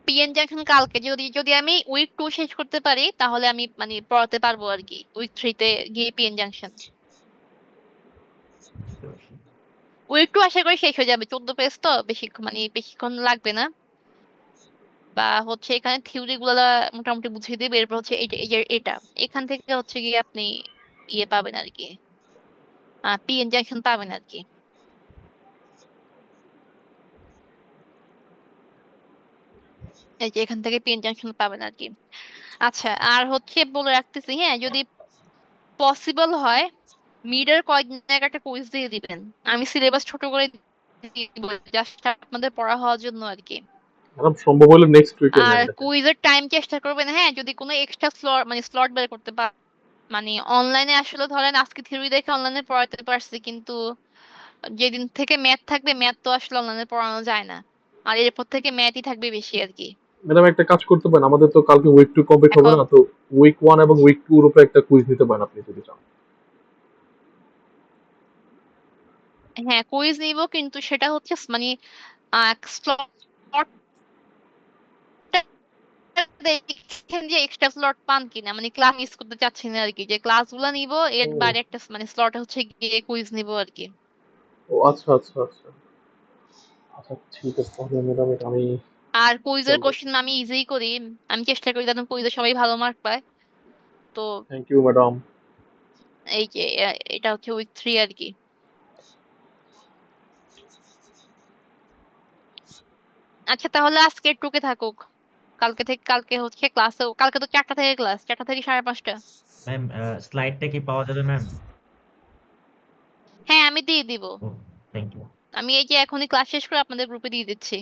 S2: পিএন জাংশন কালকে যদি যদি আমি উইক 2 শেষ করতে পারি, তাহলে আমি মানে পড়াতে পারবো আর কি উইক 3 তে গিয়ে পিএন জাংশন। উইক 2 আশা করি শেষ হয়ে যাবে, 14 পেজ তো বেশিক্ষণ লাগবে না। বা হচ্ছে এখানে থিওরি গুলা মোটামুটি বুঝিয়ে দিবে, এরপর হচ্ছে এটা এখান থেকে হচ্ছে গিয়ে আপনি ইয়ে পাবেন আর কি, পিএন জাংশন পাবেন আর কি। এই যে এখান থেকে পিএন জাংশন পাবেন আর কি। আচ্ছা, আর হচ্ছে বলে রাখতেছি, হ্যাঁ যদি পসিবল হয় মিডের কয়েকদিন আগে একটা কুইজ দিয়ে দিবেন। আমি সিলেবাস ছোট করে দিয়ে দিব, জাস্ট আপনাদের পড়া হওয়ার জন্য আর কি।
S3: ম্যাডাম, সম্ভব হলে নেক্সট উইকে
S2: আর
S3: নেন দেখেন।
S2: কুইজের টাইম চেষ্টা করবেন, হ্যাঁ যদি কোনো এক্সট্রা স্লট বের করতে পার, মানে অনলাইনে আসলে ধরেন আজকে থিওরি দেখে অনলাইনে পড়াতে পারছি, কিন্তু যেদিন থেকে ম্যাথ থাকবে, ম্যাথ তো আসলে অনলাইনে পড়ানো যায় না, আর এরপর থেকে ম্যাথই থাকবে বেশি আর কি।
S3: ম্যাডাম, একটা কাজ করতে পারেন, আমাদের তো কালকে উইক 2 কমপ্লিট হবে
S2: এখন
S3: না, তো উইক 1 এবং উইক 2 এর উপরে একটা কুইজ নিতে পারেন আপনি যদি চান।
S2: হ্যাঁ কুইজ নিব, কিন্তু সেটা হচ্ছে মানে স্লট দেখেন যে এক্সট্রা স্লট পান কিনা, মানে ক্লাস মিস করতে চাচ্ছি না আর কি, যে ক্লাসগুলো নিব এর
S3: ও
S2: বাইরে একটা মানে স্লট হচ্ছে গিয়ে কুইজ নিব আর কি।
S3: ও আচ্ছা আচ্ছা আচ্ছা আচ্ছা, ঠিক আছে তাহলে ম্যাডাম, এটা আমি
S2: আর কুইজের
S3: খেয়াল রাখবো।
S2: কোশ্চেন আমি ইজিই করি, আমি চেষ্টা করি যেন কুইজে সবাই ভালো মার্ক পায়। তো
S3: থ্যাংক ইউ ম্যাডাম।
S2: এই যে এটা হচ্ছে উইক 3 আর কি। আচ্ছা তাহলে আজকে টুকে থাকুক, কালকে হচ্ছে ক্লাসে, কালকে তো 4টা থেকে ক্লাস, 4টা থেকে 5:30।
S5: ম্যাম স্লাইডটা কি পাওয়া যাবে ম্যাম?
S2: হ্যাঁ আমি দিয়ে দিব,
S5: ও, থ্যাংক ইউ।
S2: আমি এই যে এখনই ক্লাস শেষ করে আপনাদের গ্রুপে দিয়ে দিচ্ছি।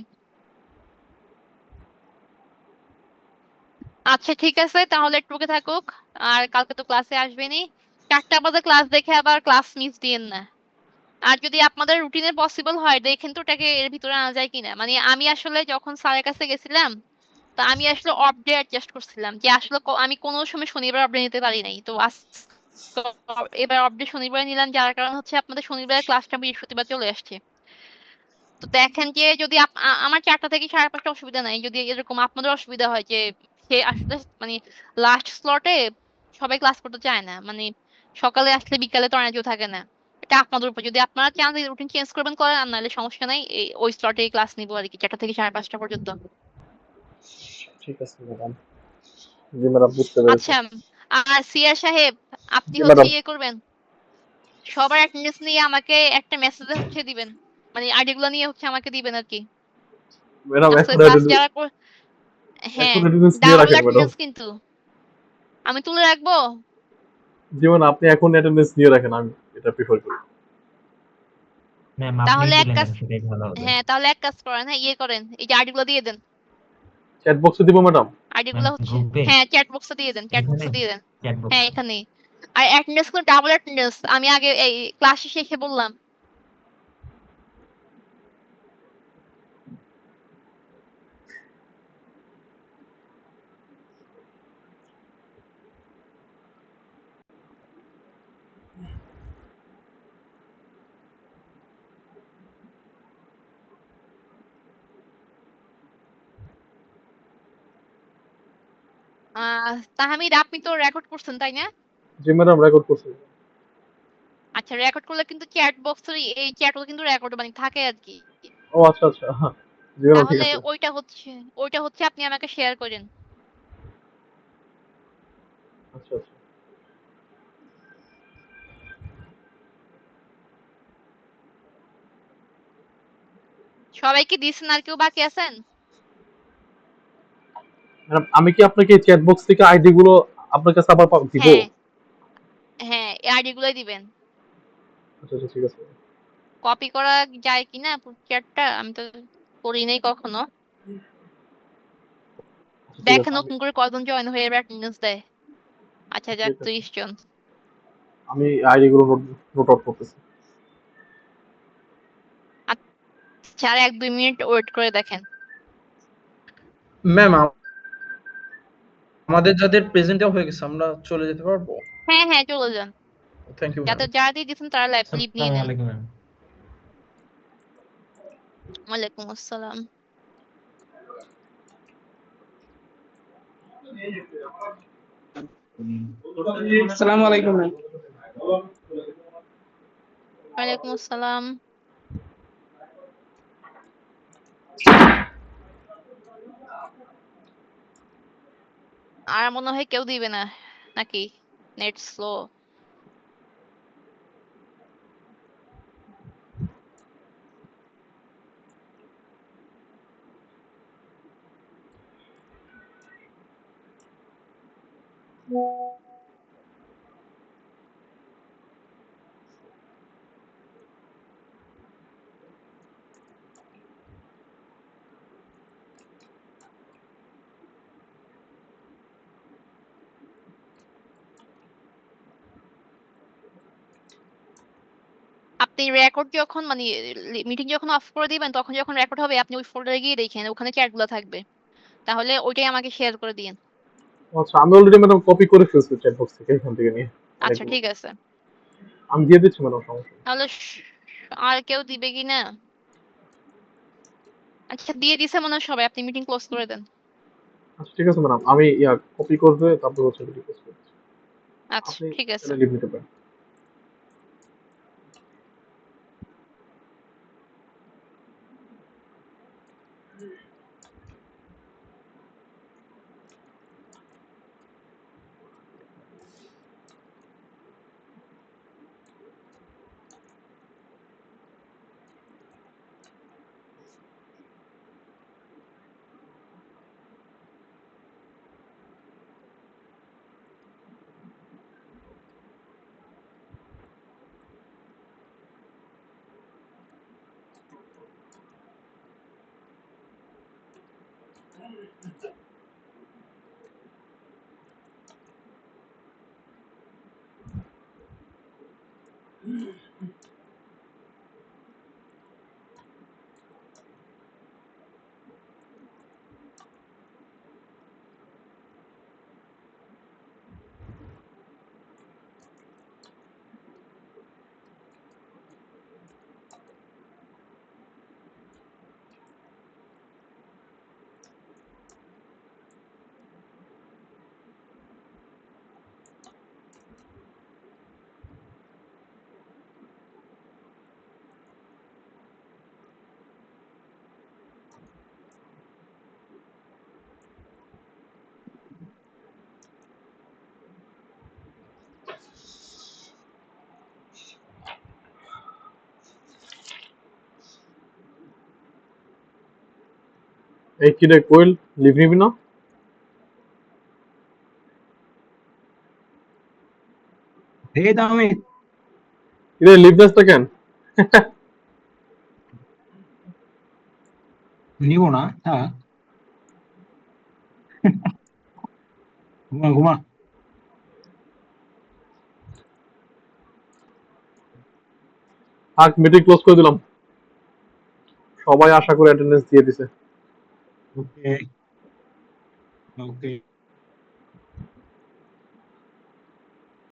S2: আচ্ছা ঠিক আছে, তাহলে টুকে থাকুক। আর কালকে তো ক্লাসে আসবেনই, 4টা বাজে ক্লাস দেখে আবার ক্লাস মিস দিয়েন না। আর যদি আপনাদের রুটিনে পসিবল হয় দেখেন তো ওটাকে এর ভিতরে আনা যায় কিনা, মানে আমি আসলে যখন স্যারের কাছে গেছিলাম, তো আমি আসলে অফ ডে অ্যাডজাস্ট করছিলাম, যে আসলে আমি কোনো সময় শনিবার অফ ডে নিতে পারি নাই, তো এবার অফ ডে শনিবার নিলাম, যার কারণ হচ্ছে আপনাদের শনিবার ক্লাসটা বৃহস্পতিবার চলে আসছে। তো দেখেন যে যদি আমার 4টা থেকে 5:30 অসুবিধা নাই, যদি এরকম আপনাদের অসুবিধা হয় যে সে আসলে মানে লাস্ট স্লটে সবাই ক্লাস করতে চায় না, মানে সকালে আসলে বিকালে তো এনার্জিও থাকে না, এটা আপনাদের উপর, যদি আপনারা চান রুটিন চেঞ্জ করবেন করেন, আর নাহলে সমস্যা নাই, ওই স্লটে ক্লাস নিবো আর কি, 4টা থেকে 5:30 পর্যন্ত।
S3: ঠিক আছে ম্যাডাম। জি ম্যাডাম, বুঝতে পেরেছি।
S2: আচ্ছা, আর সিয়ার সাহেব, আপনি
S3: জি
S2: হচ্ছে
S3: ম্যাডাম।
S2: ইয়ে করবেন, সবার অ্যাটেন্ডেন্স নিয়ে আমাকে একটা মেসেজে হচ্ছে দিবেন, মানে আইডি গুলো নিয়ে হচ্ছে আমাকে দিবেন আর কি।
S3: ম্যাডাম,
S2: আজকে ক্লাস যারা হ্যাঁ
S3: এখন অ্যাটেন্ডেন্স নিয়ে
S2: ডাবল
S3: রাখেন ম্যাডাম।
S2: অ্যাটেন্ডেন্স কিন্তু আমি তুলে রাখবো।
S3: জি ম্যাডাম, আপনি এখন অ্যাটেন্ডেন্স নিয়ে রাখেন, আমি এটা প্রিফার করি।
S5: ম্যাম আপনিই
S2: তাহলে এক
S5: তুলে
S2: কাজ,
S5: নেন, সেটাই ভালো হবে।
S2: হ্যাঁ তাহলে এক কাজ করেন, হ্যাঁ ইয়ে করেন, এই যে আইডি গুলো দিয়ে দেন,
S3: চ্যাট বক্সে দিব ম্যাডাম।
S2: আইডি
S5: ম্যাম
S2: গুলো হচ্ছে,
S5: গ্রুপে
S2: হ্যাঁ চ্যাট বক্সে দিয়ে দেন, চ্যাট
S5: এখানে
S2: বক্সে দিয়ে দেন।
S5: চ্যাট
S2: হ্যাঁ
S5: বক্সে।
S2: এখানেই। আর অ্যাটেন্ডেন্স গুলো ডাবল অ্যাটেন্ডেন্স আমি আগে এই ক্লাস শেষে এসে বললাম। তাহমিদ আপনি তো রেকর্ড করছেন তাই না?
S3: জি ম্যাডাম, রেকর্ড করছি।
S2: আচ্ছা রেকর্ড করলে কিন্তু চ্যাট বক্সের এই চ্যাটও কিন্তু রেকর্ড মানে থাকে আর কি।
S3: ও আচ্ছা আচ্ছা, হ্যাঁ। জি ম্যাডাম, ঠিক
S2: তাহলে
S3: আছে।
S2: ওইটা হচ্ছে আপনি আমাকে শেয়ার করেন।
S3: আচ্ছা আচ্ছা।
S2: সবাইকে দিয়েছেন, আর কেউ বাকি আছেন?
S3: ম্যাডাম, আমি কি আপনাকে চ্যাট বক্স থেকে আইডি গুলো আপনার কাছে আবার দিব?
S2: হ্যাঁ হ্যাঁ এই আইডি গুলোই দিবেন।
S3: আচ্ছা আচ্ছা, ঠিক আছে।
S2: কপি করা যায় কিনা চ্যাটটা, আমি তো করি নাই কখনো।
S3: আচ্ছা, ঠিক আছে।
S2: দেখেন
S3: আমি
S2: নতুন করে কয়জন জয়েন হয়ে এবার অ্যাটেন্ডেন্স দেয়। আচ্ছা যাক,
S3: ঠিক আছে,
S2: 30 জন।
S3: আমি আইডি গুলো নোট আউট করতেছি।
S2: আচ্ছা আর 1-2 মিনিট ওয়েট করে দেখেন।
S3: ম্যাম আমাদের যাদের প্রেজেন্ট হয়ে গেছে আমরা চলে যেতে পারবো?
S2: হ্যাঁ হ্যাঁ চলে যান,
S3: থ্যাংক ইউ
S2: যাতে
S3: ম্যাম।
S2: যারা দিয়ে দিচ্ছেন তারা লিভ নিয়ে
S5: আসসালামু
S2: নেন।
S5: আলাইকুম ম্যাম।
S2: ওয়ালাইকুম আসসালাম।
S6: আসসালামু আলাইকুম ম্যাম।
S2: ওয়ালাইকুম আসসালাম। আর মনে হয় কেউ দিবে না নাকি? Net slow. আপনি রেকর্ড যখন মানে মিটিং যখন অফ করে দিবেন তখন যখন রেকর্ড হবে আপনি ওই ফোল্ডারে গিয়ে দেখেন ওখানে চ্যাটগুলো থাকবে, তাহলে ওইটাই আমাকে শেয়ার করে দিন।
S3: আচ্ছা আমি অলরেডি ম্যাডাম কপি করে ফেলছি চ্যাট বক্স থেকে, এখান থেকে নিয়ে
S2: আচ্ছা
S3: অনেকগুলো।
S2: ঠিক আছে,
S3: আমি দিয়ে দিচ্ছি ম্যাডাম, সমস্যা নেই।
S2: তাহলে আর কেউ দিবে কি না? আচ্ছা দিয়ে দিছে মনে হয় সবাই, আপনি মিটিং ক্লোজ করে দেন।
S3: আচ্ছা ঠিক আছে ম্যাডাম, আমি কপি করবে তারপর হচ্ছে রিকোয়েস্ট করছি।
S2: আচ্ছা
S3: আপনি
S2: ঠিক আছে।
S3: তাহলে লিভ নিতে পারেন। এই কি রে কোয়েল, লিভ নিবি না?
S6: এই তো আমি
S3: কিরে লিভ নেসটা কেন?
S6: নিব না, হ্যাঁ ঘুমা ঘুমা।
S3: থাক, মিটিং ক্লোজ করে দিলাম। সবাই আশা করে অ্যাটেন্ডেন্স দিয়ে দিছে।
S6: ওকে ওকে।